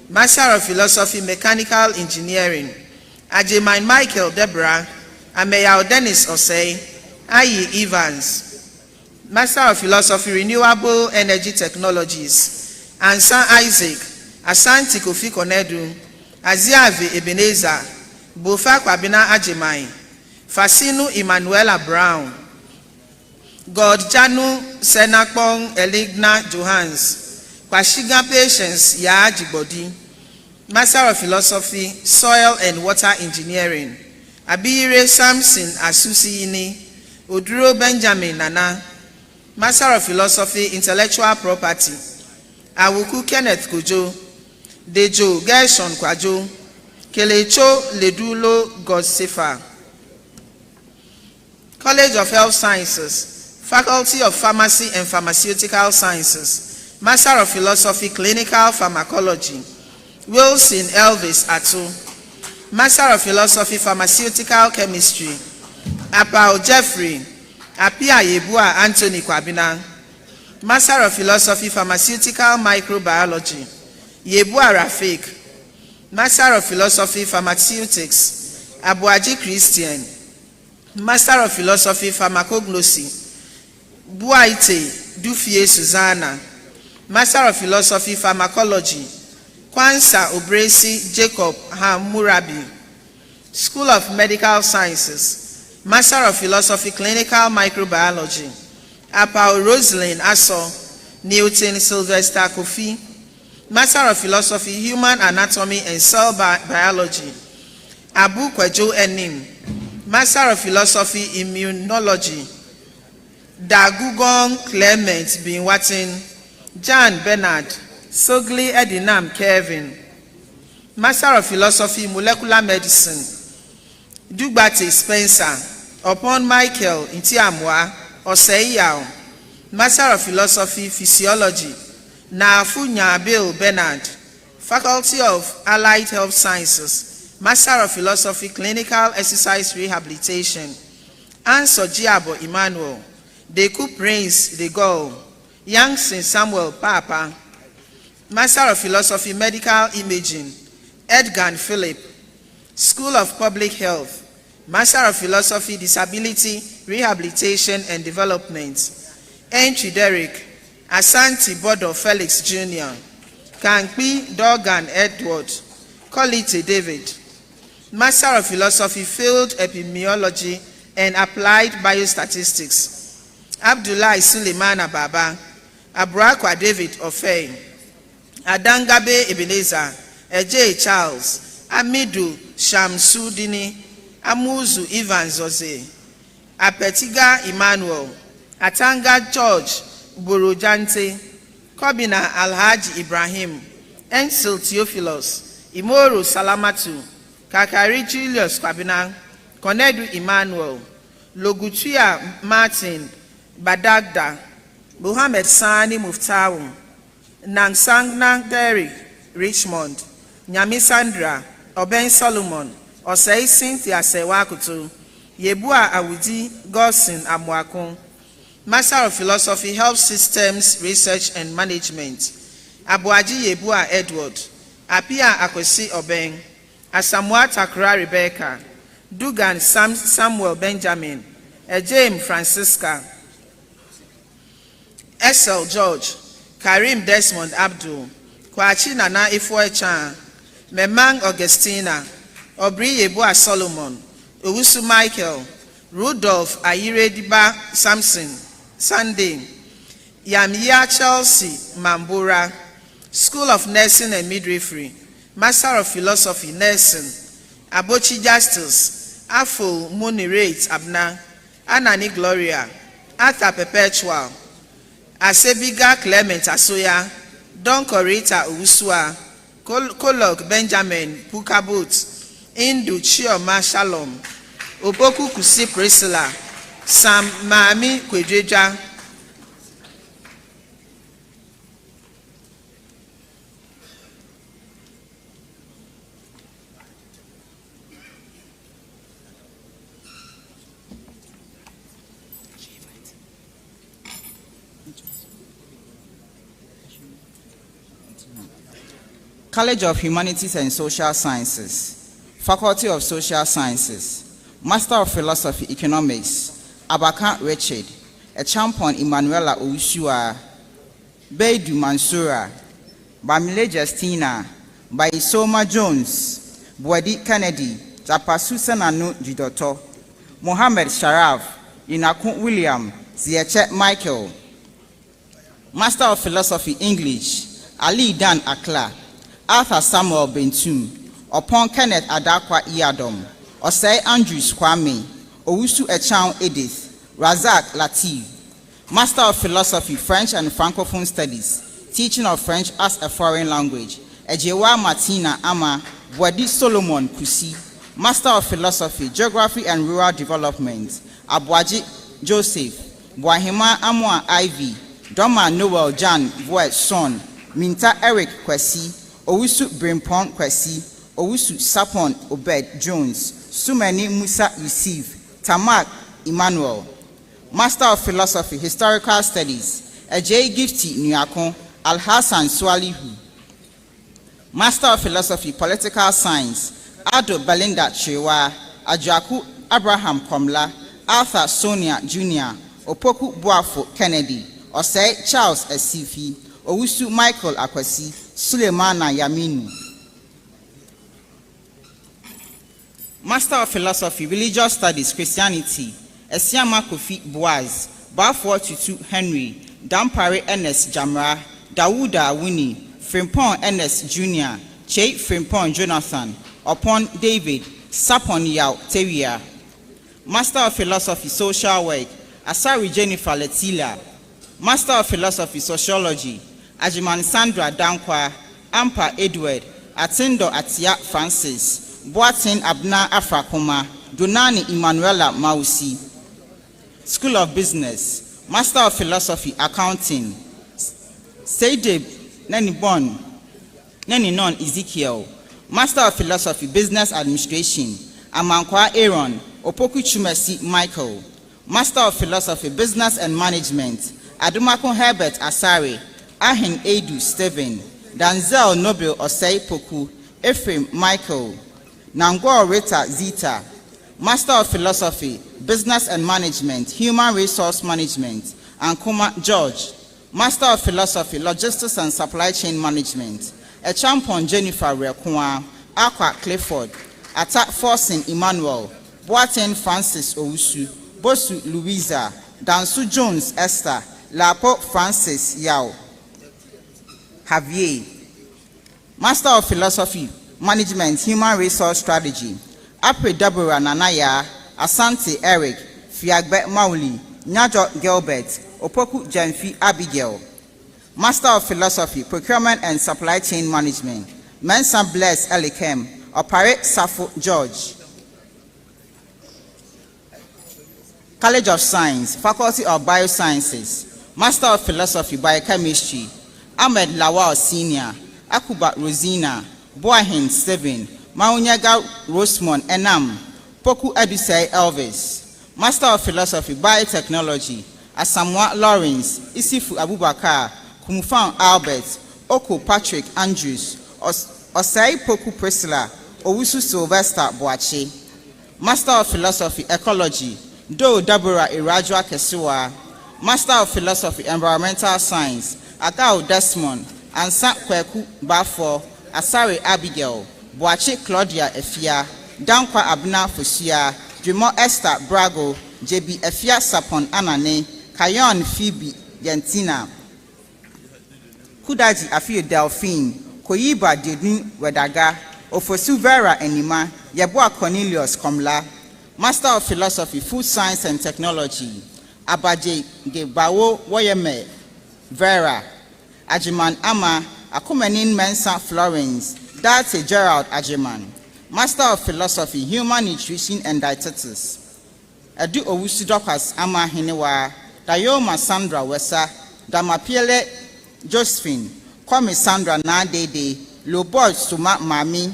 Master of Philosophy, Mechanical Engineering, Ajemain Michael Deborah, Ameyao Dennis Osei, Ayi Evans, Master of Philosophy, Renewable Energy Technologies, Ansan Isaac, Asante Kofi Konedu, Aziave Ebenezer, Bofa Kwabina Ajemai, Fasinu Emanuela Brown, God Janu Senakpong Eligna Johans, Kwashiga Patience Ya Jibodi, Master of Philosophy, Soil and Water Engineering, Abire Samson Asusini, Oduro Benjamin Nana, Master of Philosophy, Intellectual Property, Awuku Kenneth Kujo, Dejo Gershon Kwajo, Kelecho Ledulo Godsefa. College of Health Sciences, Faculty of Pharmacy and Pharmaceutical Sciences, Master of Philosophy, Clinical Pharmacology, Wilson Elvis Atu, Master of Philosophy, Pharmaceutical Chemistry, Apao Jeffrey, Apia Yebua Anthony Kwabina, Master of Philosophy, Pharmaceutical Microbiology, Yebua Rafik, Master of Philosophy, Pharmaceutics, Abuaji Christian, Master of Philosophy, Pharmacognosy, Buaite Dufie Susanna, Master of Philosophy, Pharmacology, Kwansa Obresi Jacob Hamurabi, School of Medical Sciences, Master of Philosophy, Clinical Microbiology, Apao Rosalind Asso, Newton Sylvester Kofi, Master of Philosophy, Human Anatomy and Cell Biology, Abu Kwejo Enim, Master of Philosophy, Immunology, Dagugong Clement Binwatin, John Bernard, Sogli Edinam Kevin, Master of Philosophy, Molecular Medicine, Dugbate Spencer, Upon Michael Intiamwa, Oseyao, Master of Philosophy, Physiology, Nafunya Bill Bernard, Faculty of Allied Health Sciences, Master of Philosophy, Clinical Exercise Rehabilitation, Anso Jiabo Emmanuel, Deku Prince De Gaulle, Youngson Samuel Papa, Master of Philosophy, Medical Imaging, Edgar Philip, School of Public Health, Master of Philosophy, Disability, Rehabilitation and Development, Entry Derek, Asante Bodo Felix Jr., Kankpi Dorgan Edward, Colite David, Master of Philosophy, Field Epidemiology and Applied Biostatistics, Abdullah Suleiman Ababa, Abrakwa David Ofei, Adangabe Ebenezer, Ej Charles, Amidu Shamsudini, Amuzu Ivan Zoze, Apetiga Emmanuel, Atanga George Burujante, Kobina Alhaji Ibrahim, Ensil Theophilus, Imoru Salamatu, Kakari Julius Kwabina, Konedu Emmanuel, Logutuya Martin Badagda, Muhammad Sani Muftawum, Nangsangna Derek Richmond, Nyami Sandra, Oben Solomon, Osei Cynthia Sewakutu, Yebua Awudi Gosin Amwakun, Master of Philosophy, Health Systems Research and Management, Abuaji Yebua Edward, Apia Akwesi Obeng, Asamoah Takra Rebecca, Dugan Samuel Benjamin, James Francisca, Esel George, Karim Desmond Abdul, Kwachi Nana Ifoechan, Memang Augustina, Obri Yebua Solomon, Owusu Michael, Rudolph Ayire Diba Samson, Sunday, Yamia Chelsea Mambura, School of Nursing and Midwifery, Master of Philosophy, Nursing, Abochi Justice, Aful Munirate Abna, Anani Gloria, Arthur Perpetual, Asebiga Clement Asoya, Don Corita Owusua, Kolok Benjamin Pukabut, Indu Chioma Shalom, Opoku Kusi Priscilla, Sam Mami Kwejeja, College of Humanities and Social Sciences, Faculty of Social Sciences, Master of Philosophy, Economics, Abakan Richard, Echampon Emanuela Owushua, Beidu Mansura, Bamile Justina, Baisoma Jones, Boadi Kennedy, Tapasu Sananu Jidoto, Mohammed Sharaf, Inakun William, Zieche Michael, Master of Philosophy, English, Ali Dan Akla, Arthur Samuel Bentum, upon Kenneth Adakwa Iadom, Osei Andrews Kwame, Owusu Echan Edith, Razak Latif, Master of Philosophy, French and Francophone Studies, Teaching of French as a Foreign Language, Ejewa Martina Ama, Bwadi Solomon Kusi, Master of Philosophy, Geography and Rural Development, Abwaji Joseph, Bwahima Amwa Ivy, Doma Noel Jan Voet Son, Minta Eric Kwesi, Owusu Brimpon Kwesi, Owusu Sapon Obed Jones, Sumeni Musa Receive, Tamak Emmanuel, Master of Philosophy, Historical Studies, Ajay Gifty Nyakon, Al-Hassan Swalihu, Master of Philosophy, Political Science, Ado Belinda Chewa, Ajaku Abraham Komla, Arthur Sonia Jr., Opoku Boafo Kennedy, Osei Charles Esifi, Owusu Michael Akwasi, Suleimana Yaminu. Master of Philosophy, Religious Studies, Christianity, Esiama Kofi Boaz, Balfour Tutu Henry, Dampare Ernest Jamra, Dawuda Winnie, Frimpong Ernest Jr., Che Frimpong Jonathan, Upon David, Sapon Yao Teria. Master of Philosophy, Social Work, Asari Jennifer Letila. Master of Philosophy, Sociology, Ajiman Sandra Dankwa, Ampa Edward, Atendo Atia Francis, Boatin Abna Afrakoma, Donani Emanuela Mausi. School of Business, Master of Philosophy, Accounting, Seydeb Neninon Ezekiel, Master of Philosophy, Business Administration, Amankwa Aaron, Opoku Chumesi Michael, Master of Philosophy, Business and Management, Adumakon Herbert Asare, Ahin Edu Stephen, Danzel Nobel Osei Poku, Ephraim Michael, Nangwa Rita Zita, Master of Philosophy, Business and Management, Human Resource Management, Ankuma George, Master of Philosophy, Logistics and Supply Chain Management, Echampon Jennifer Rekwa, Aqua Clifford, Attack Forcing Emmanuel, Boaten Francis Owusu, Bosu Louisa, Dansu Jones Esther, Lapo Francis Yao, Javier. Master of Philosophy, Management, Human Resource Strategy, Apre Deborah Nanaya, Asante Eric, Fiagbe Mauli, Nyajo Gilbert, Opoku Jenfi Abigail. Master of Philosophy, Procurement and Supply Chain Management, Mensa Bless Elikem, Opare Safo George. College of Science, Faculty of Biosciences, Master of Philosophy, Biochemistry, Ahmed Lawal Senior, Akuba Rosina, Boahin Stephen, Maunyaga Rosemont Enam, Poku Edusei Elvis. Master of Philosophy, Biotechnology, Asamoah Lawrence, Isifu Abubakar, Kumufan Albert, Oko Patrick Andrews, Osei Poku Priscilla, Owusu Sylvester Boache. Master of Philosophy, Ecology, Do Deborah Irajwa Kesuwa. Master of Philosophy, Environmental Science, Agao Desmond, Ansa Kweku Bafo, Asari Abigail, Boache Claudia Efia, Dankwa Abna Fusia, Jumo Esther Brago, JB Efia Sapon Anane, Kayon Phoebe Yentina, Kudaji Afio Delphine, Koyiba Dedun Wedaga, Ofosu Vera Enima, Yeboa Cornelius Komla. Master of Philosophy, Food Science and Technology, Abaje Gebawo Woyeme Vera, Ajiman Ama, Akumenin Mensa Florence, Date Gerald Ajiman. Master of Philosophy, Human Nutrition and Dietetics, Edu Owusu Dokas Ama Hinewa, Dayoma Sandra Wesa, Damapiele Josephine, Kwame Sandra Nadede, Loboy Suma Mami,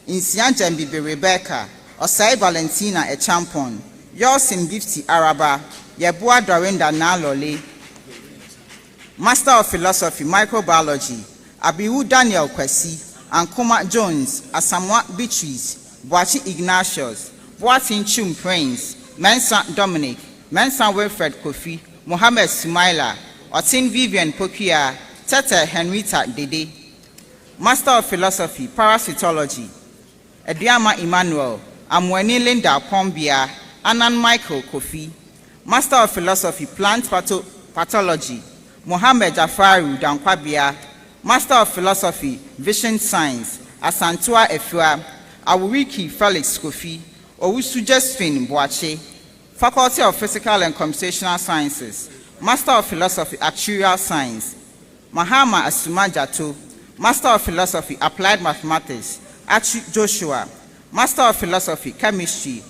Insianjan Bibi Rebecca, Osai Valentina Echampon, Yosin Gifty Araba, Yebua Dorinda Nalole. Master of Philosophy, Microbiology, Abiwu Daniel Kwesi, Ankoma Jones, Asamoah Beatrice, Boachi Ignatius, Boatin Chum Prince, Mensa Dominic, Mensa Wilfred Kofi, Mohammed Sumaila, Otin Vivian Pokia, Tete Henrietta Dede. Master of Philosophy, Parasitology, Ediama Emmanuel, Amweni Linda Pombia, Anan Michael Kofi. Master of Philosophy, Plant Pathology, Mohammed Jafaru Dankwabia. Master of Philosophy, Vision Science, Asantua Efua, Awuriki Felix Kofi, Owusu Josephine Boache. Faculty of Physical and Computational Sciences, Master of Philosophy, Actuarial Science, Mahama Asuma Jato. Master of Philosophy, Applied Mathematics, Achi Joshua, Master of Philosophy, Chemistry,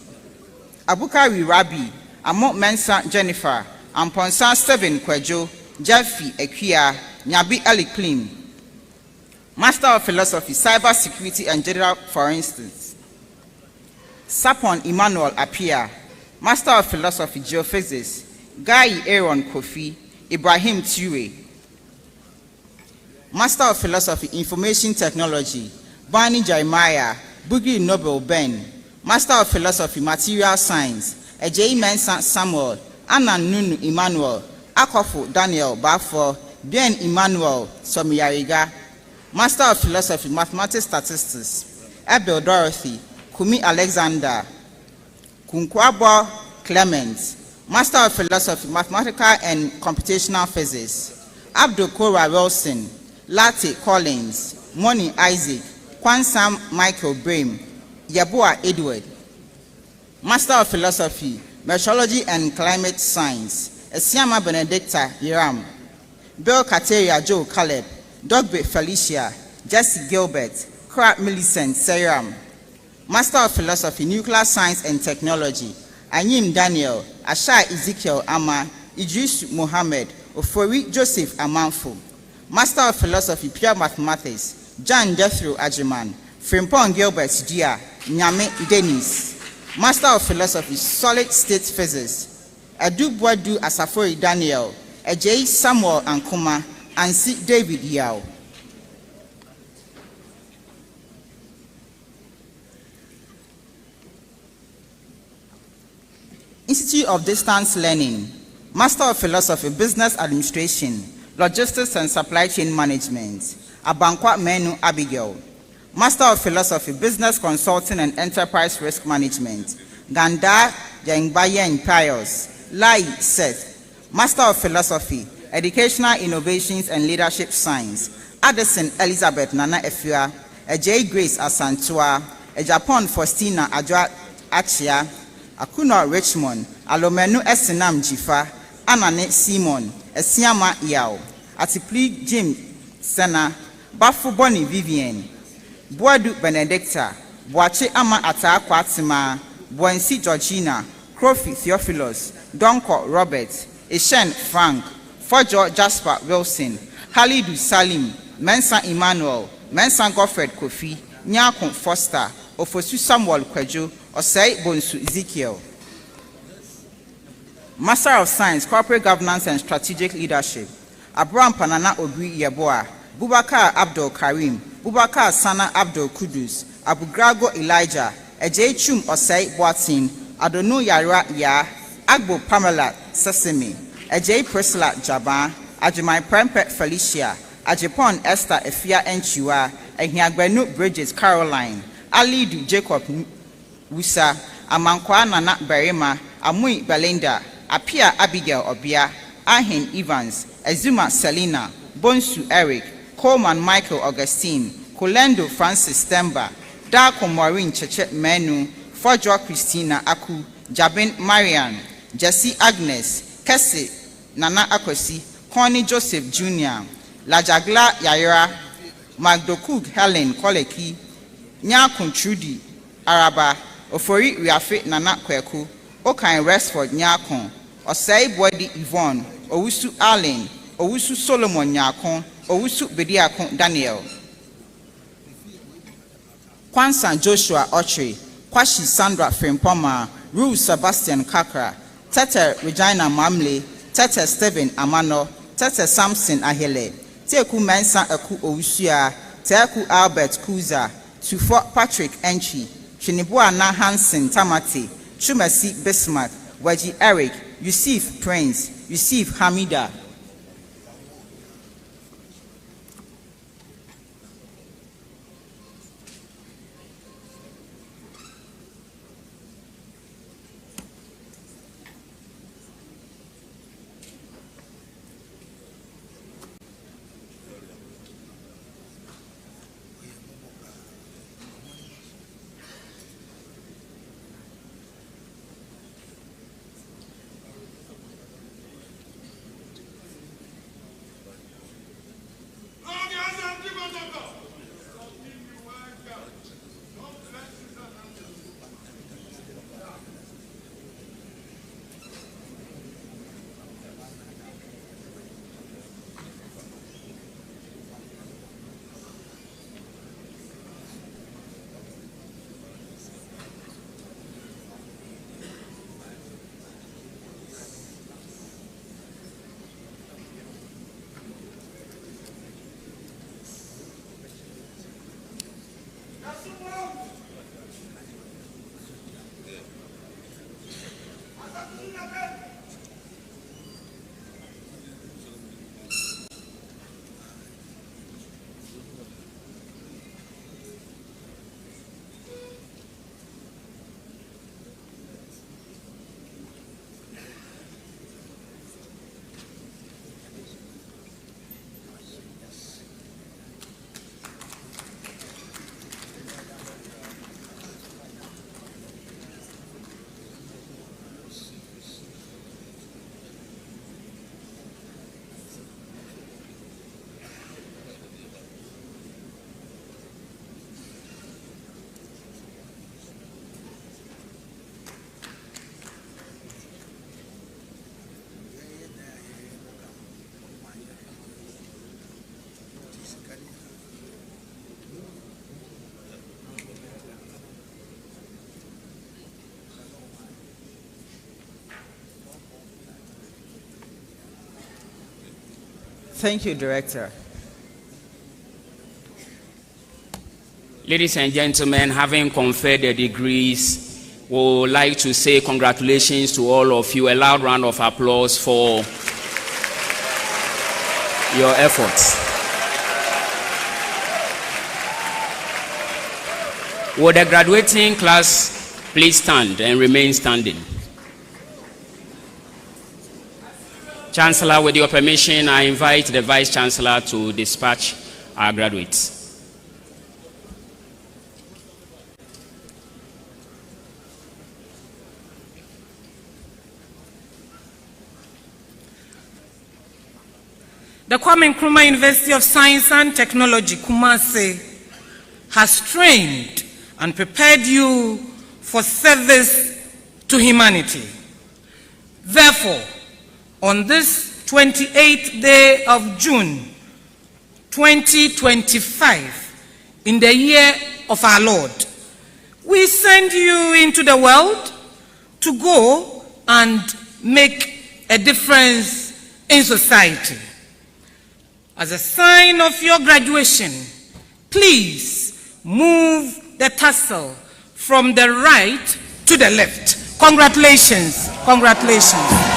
Abukari Rabi, Amo Mensa Jennifer, Amponsa Stephen Kwejo, Jeffy Ekia, Nyabi Ali Klim, Master of Philosophy, Cyber Security and General Forensics, Sapon Emmanuel Apia, Master of Philosophy, Geophysics, Guy Aaron Kofi, Ibrahim Ture, Master of Philosophy, Information Technology, Barney Jeremiah, Bugri Nobel Ben, Master of Philosophy, Material Science, Ejei Mensa Samuel, Anna Nunu Emmanuel, Akofo Daniel Bafo, Bien Emmanuel Somiyariga, Master of Philosophy, Mathematics Statistics, Abel Dorothy, Kumi Alexander, Kunkwabo Clement, Master of Philosophy, Mathematical and Computational Physics, Abdul Kora Wilson, Latte Collins, Moni Isaac, Kwansam Michael Brame, Yabua Edward, Master of Philosophy, Meteorology and Climate Science, Esiama Benedicta Hiram, Bill Kateria Joe Caleb, Dogbe Felicia, Jesse Gilbert, Kra Millicent Seram, Master of Philosophy, Nuclear Science and Technology, Anyim Daniel, Ashai Ezekiel Ama, Idris Mohammed, Ofori Joseph Amanfo, Master of Philosophy, Pure Mathematics, John Jethro Ajiman, Frimpong Gilbert Dia, Nyame Dennis, Master of Philosophy, Solid State Physics, Adu Boadu Asafori Daniel, Ejei Samuel Ankuma, Ansi David Yao. Institute of Distance Learning, Master of Philosophy, Business Administration, Logistics and Supply Chain Management, Abankwa Menu Abigail, Master of Philosophy, Business Consulting and Enterprise Risk Management, Ganda Jangbayen Pius, Lai Seth, Master of Philosophy, Educational Innovations and Leadership Science, Addison Elizabeth Nana Efua, J. Grace Asantua, Japan Faustina Adwa Achia, Akuno Richmond, Alomenu Esinam Jifa, Anane Simon, Esiama Yao, Atipli Jim Sena, Bafu Boni Vivian, Boadu Benedicta, Boache Ama Ata Kwatima, Boensi Georgina, Crofi Theophilus, Donko Robert, Eshen Frank, Fojo Jasper Wilson, Halidu Salim, Mensa Emmanuel, Mensa Goffred Kofi, Nyakon Foster, Ofosu Samuel Kwejo, Osei Bonsu Ezekiel. Master of Science, Corporate Governance and Strategic Leadership, Abraham Panana Obri Yeboah, Bubakar Abdul Karim, Bubakar Sana Abdul Kudus, Abugrago Elijah, Ejei Chum Osei Boatin, Adonu Yara Ya, Agbo Pamela Sesame, Ejei Priscilla Jaba, Ajimai Prempet Felicia, Ajipon Esther Efia Enchiwa, Ehiagbenu Bridges Caroline, Alidu Jacob Wusa, Amankwa Nana Berima, Amui Belinda, Apia Abigail Obia, Ahin Evans, Ezuma Selina, Bonsu Eric, Coleman Michael Augustine, Kolendo Francis Stemba, Darko Maureen Cheche Menu, Fojo Christina Aku, Jabin Marian, Jesse Agnes, Kese Nana Akosi, Connie Joseph Jr., Lajagla Yaira, Magdokug Helen Koleki, Nyakun Trudy Araba, Ofori Riafe Nana Kweku, Okan Resford Nyakon, Osei Bwedi Yvonne, Owusu Allen, Owusu Solomon Nyakon, Owusu Bediakon Daniel, Kwansan Joshua Ochre, Kwashi Sandra Frimpoma, Rue Sebastian Kakra, Tete Regina Mamle, Tete Stephen Amano, Tete Samson Ahele, Teku Mensa Aku Owusia, Teku Albert Kuza, Tufo Patrick Entry, Chinibua Na Hansen Tamati, Chumasi Bismarck, Waji Eric, Yusuf Prince, Yusuf Hamida. Thank you, Director. Ladies and gentlemen, having conferred the degrees, we would like to say congratulations to all of you. A loud round of applause for your efforts. Will the graduating class please stand and remain standing? Chancellor, with your permission, I invite the Vice Chancellor to dispatch our graduates. The Kwame Nkrumah University of Science and Technology, Kumasi, has trained and prepared you for service to humanity. Therefore, on this 28th day of June 2025, in the year of our Lord, we send you into the world to go and make a difference in society. As a sign of your graduation, please move the tassel from the right to the left. Congratulations. Congratulations.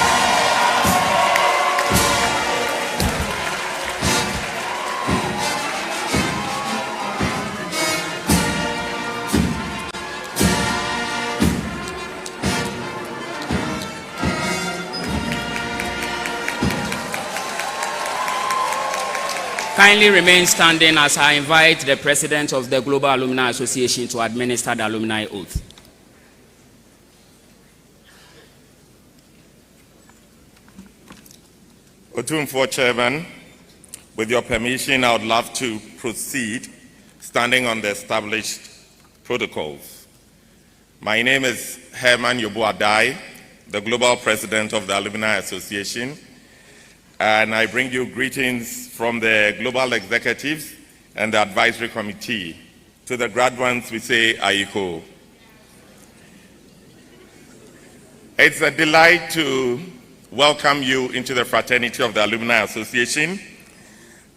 Kindly remain standing as I invite the President of the Global Alumni Association to administer the alumni oath. Otumfuo Chairman, with your permission, I would love to proceed standing on the established protocols. My name is Herman Yobo-Adai, the Global President of the Alumni Association, and I bring you greetings from the Global Executives and the Advisory Committee. To the graduates, we say Aiko. It's a delight to welcome you into the fraternity of the Alumni Association.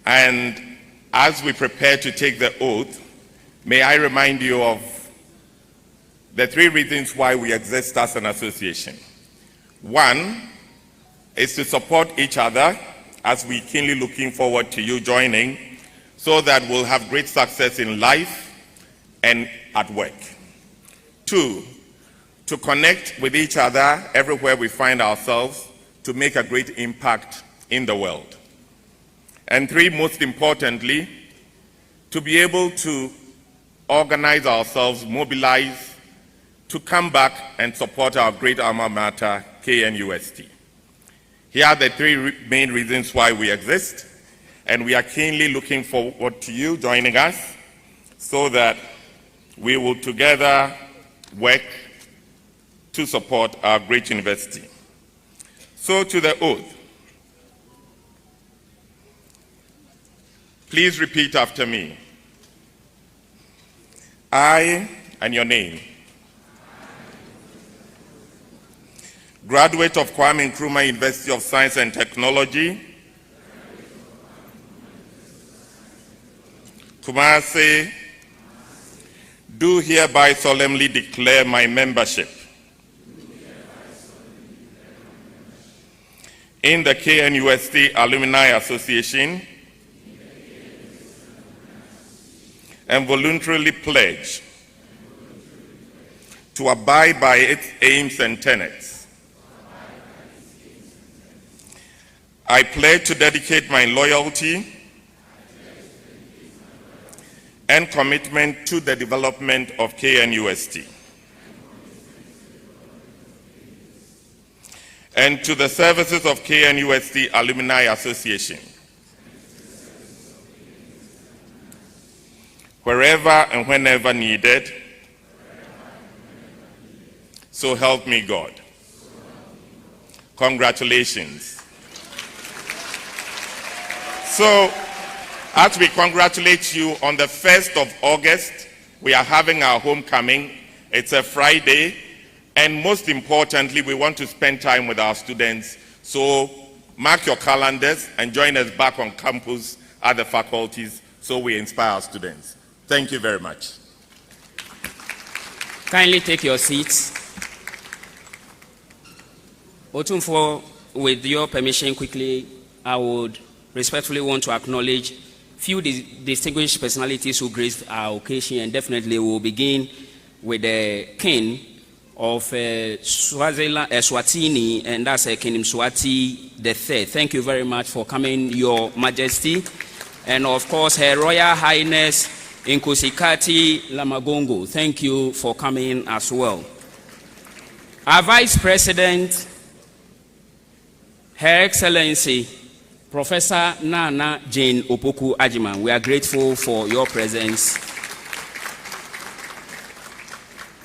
And as we prepare to take the oath, may I remind you of the three reasons why we exist as an association. One is to support each other as we keenly looking forward to you joining so that we'll have great success in life and at work. Two, to connect with each other everywhere we find ourselves to make a great impact in the world. And three, most importantly, to be able to organize ourselves, mobilize, to come back and support our great alma mater, KNUST. Here are the three main reasons why we exist, and we are keenly looking forward to you joining us so that we will together work to support our great university. So to the oath. Please repeat after me. I, and your name. Graduate of Kwame Nkrumah University of Science and Technology, Kumasi, do hereby solemnly declare my membership in the KNUST Alumni Association and voluntarily pledge to abide by its aims and tenets. I pledge to dedicate my loyalty and commitment to the development of KNUST and to the services of KNUST Alumni Association, wherever and whenever needed. So help me God. Congratulations. So, as we congratulate you on the 1st of August, we are having our homecoming. It's a Friday, and most importantly, we want to spend time with our students. So mark your calendars and join us back on campus at the faculties so we inspire our students. Thank you very much. Kindly take your seats. Otumfo, with your permission, quickly, I would respectfully want to acknowledge few distinguished personalities who graced our occasion, and definitely we'll begin with the king of Swatini, and that's King Mswati III. Thank you very much for coming, Your Majesty. And of course, Her Royal Highness Nkosikati Lamagongo. Thank you for coming as well. Our Vice President, Her Excellency, Professor Nana Jane Opoku Ajiman, we are grateful for your presence.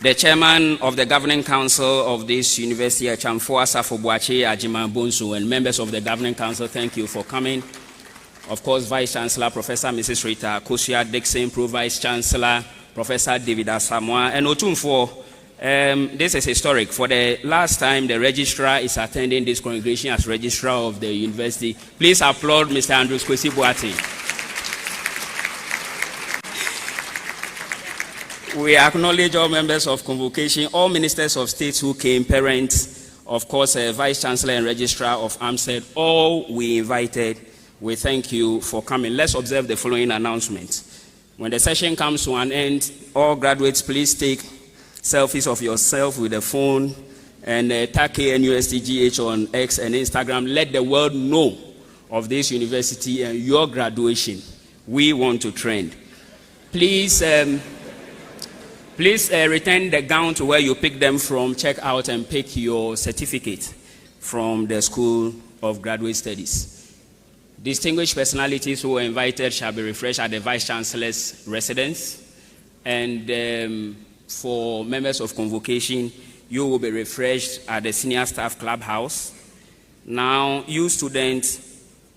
The Chairman of the Governing Council of this university, Chamfo Asafobuache Ajiman Bonsu, and members of the Governing Council, thank you for coming. Of course, Vice Chancellor, Professor Mrs. Rita Kosia Dixon, Pro-Vice Chancellor, Professor David Asamoah, and Otumfo. This is historic. For the last time, the registrar is attending this congregation as registrar of the university. Please applaud Mr. Andrews Kwesi Boateng. We acknowledge all members of convocation, all ministers of state who came, parents, of course, Vice Chancellor and Registrar of AMSED, all we invited. We thank you for coming. Let's observe the following announcement. When the session comes to an end, all graduates, please take selfies of yourself with the phone and tag KNUSTGH on X and Instagram. Let the world know of this university and your graduation. We want to trend. Please, return the gown to where you picked them from. Check out and pick your certificate from the School of Graduate Studies. Distinguished personalities who were invited shall be refreshed at the Vice Chancellor's residence. And for members of convocation, you will be refreshed at the Senior Staff Clubhouse. Now, you students,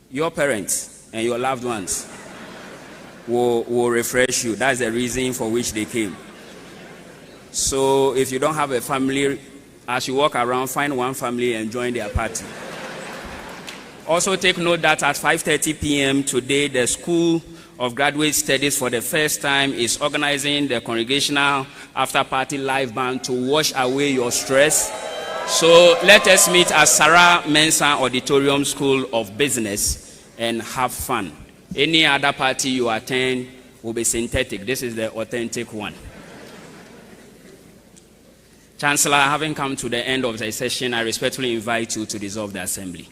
your parents, and your loved ones will refresh you. That's the reason for which they came. So if you don't have a family, as you walk around, find one family and join their party. Also take note that at 5:30 p.m. today, the School of Graduate Studies for the first time is organizing the Congregational After Party Live Band to wash away your stress. So let us meet at Sarah Mensah Auditorium School of Business and have fun. Any other party you attend will be synthetic. This is the authentic one. Chancellor, having come to the end of the session, I respectfully invite you to dissolve the assembly.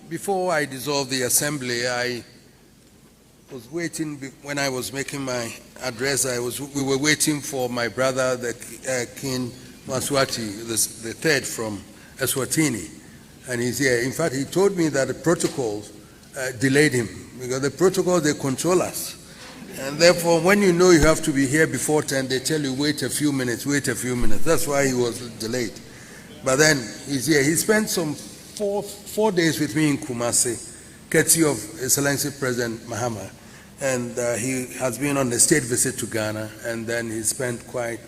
Before I dissolve the assembly, I was waiting. When I was making my address, we were waiting for my brother, the King Mswati, the third from Eswatini, and he's here. In fact, he told me that the protocols delayed him, because the protocols, they control us. And therefore, when you know you have to be here before 10, they tell you, wait a few minutes, wait a few minutes. That's why he was delayed. But then he's here. He spent some four days with me in Kumasi, courtesy of Excellency President Mahama. And he has been on a state visit to Ghana, and then he spent quite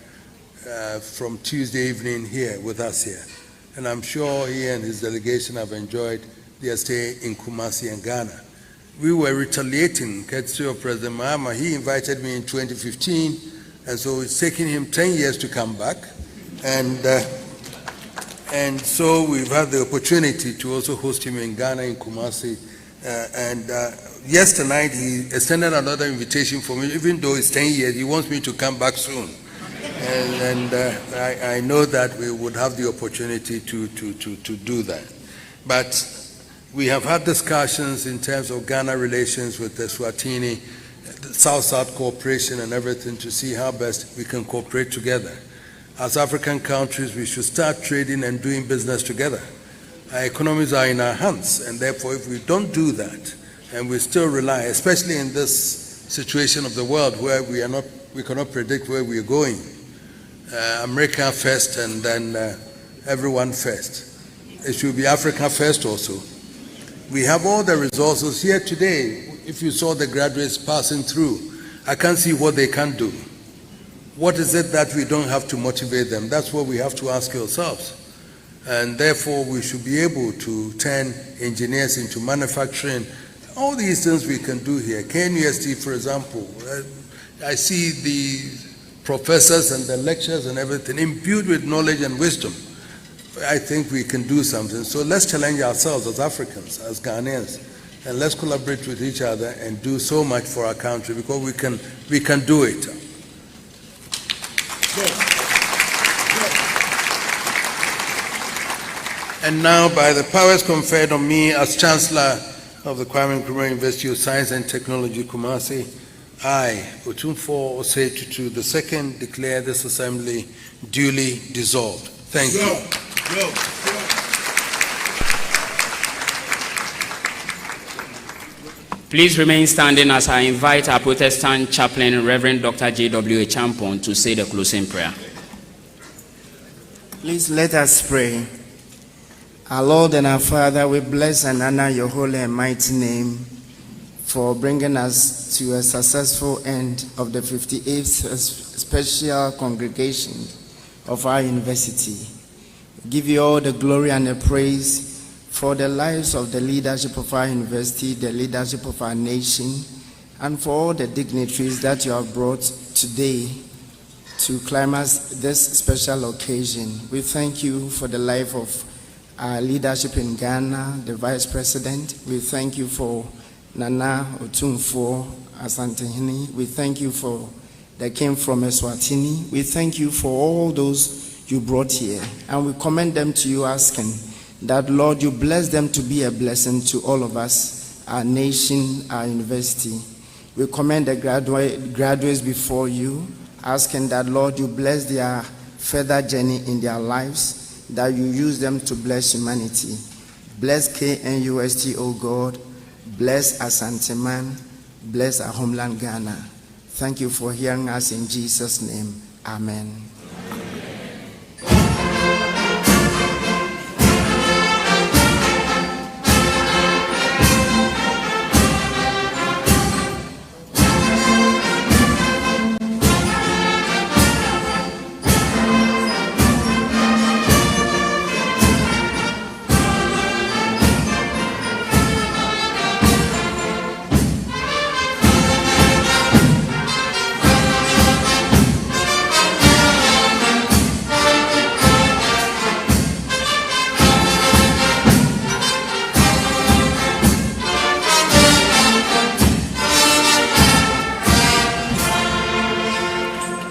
from Tuesday evening here with us here. And I'm sure he and his delegation have enjoyed their stay in Kumasi and Ghana. We were retaliating, courtesy of President Mahama. He invited me in 2015, and so it's taken him 10 years to come back. And so we've had the opportunity to also host him in Ghana, in Kumasi. Yesterday, he extended another invitation for me, even though it's 10 years, he wants me to come back soon. I know that we would have the opportunity to do that. But we have had discussions in terms of Ghana relations with the Swatini, the South-South cooperation and everything to see how best we can cooperate together. As African countries, we should start trading and doing business together. Our economies are in our hands, and therefore if we don't do that, and we still rely, especially in this situation of the world where we cannot predict where we are going, America first and then everyone first. It should be Africa first also. We have all the resources here today. If you saw the graduates passing through, I can't see what they can do. What is it that we don't have to motivate them? That's what we have to ask ourselves. And therefore, we should be able to turn engineers into manufacturing. All these things we can do here. KNUST, for example, I see the professors and the lecturers and everything imbued with knowledge and wisdom. I think we can do something. So let's challenge ourselves as Africans, as Ghanaians, and let's collaborate with each other and do so much for our country, because we can do it. And now, by the powers conferred on me as Chancellor of the Kwame Nkrumah University of Science and Technology, Kumasi, I, Otumfuo Osei Tutu II, declare this assembly duly dissolved. Thank you. Please remain standing as I invite our Protestant chaplain, Reverend Dr. J.W. Champon, to say the closing prayer. Please let us pray. Our Lord and our Father, we bless and honor your holy and mighty name for bringing us to a successful end of the 58th special congregation of our university. We give you all the glory and the praise for the lives of the leadership of our university, the leadership of our nation, and for all the dignitaries that you have brought today to climax this special occasion. We thank you for the life of our leadership in Ghana, the Vice President. We thank you for Nana Otumfuo Asantehene. We thank you for that came from Mswati. We thank you for all those you brought here, and we commend them to you, asking that, Lord, you bless them to be a blessing to all of us, our nation, our university. We commend the graduates before you, asking that, Lord, you bless their further journey in their lives, that you use them to bless humanity. Bless KNUST, O God. Bless Asantehene. Bless our homeland, Ghana. Thank you for hearing us in Jesus' name. Amen.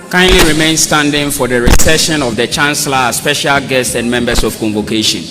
Kindly remain standing for the reception of the Chancellor, special guests, and members of convocation.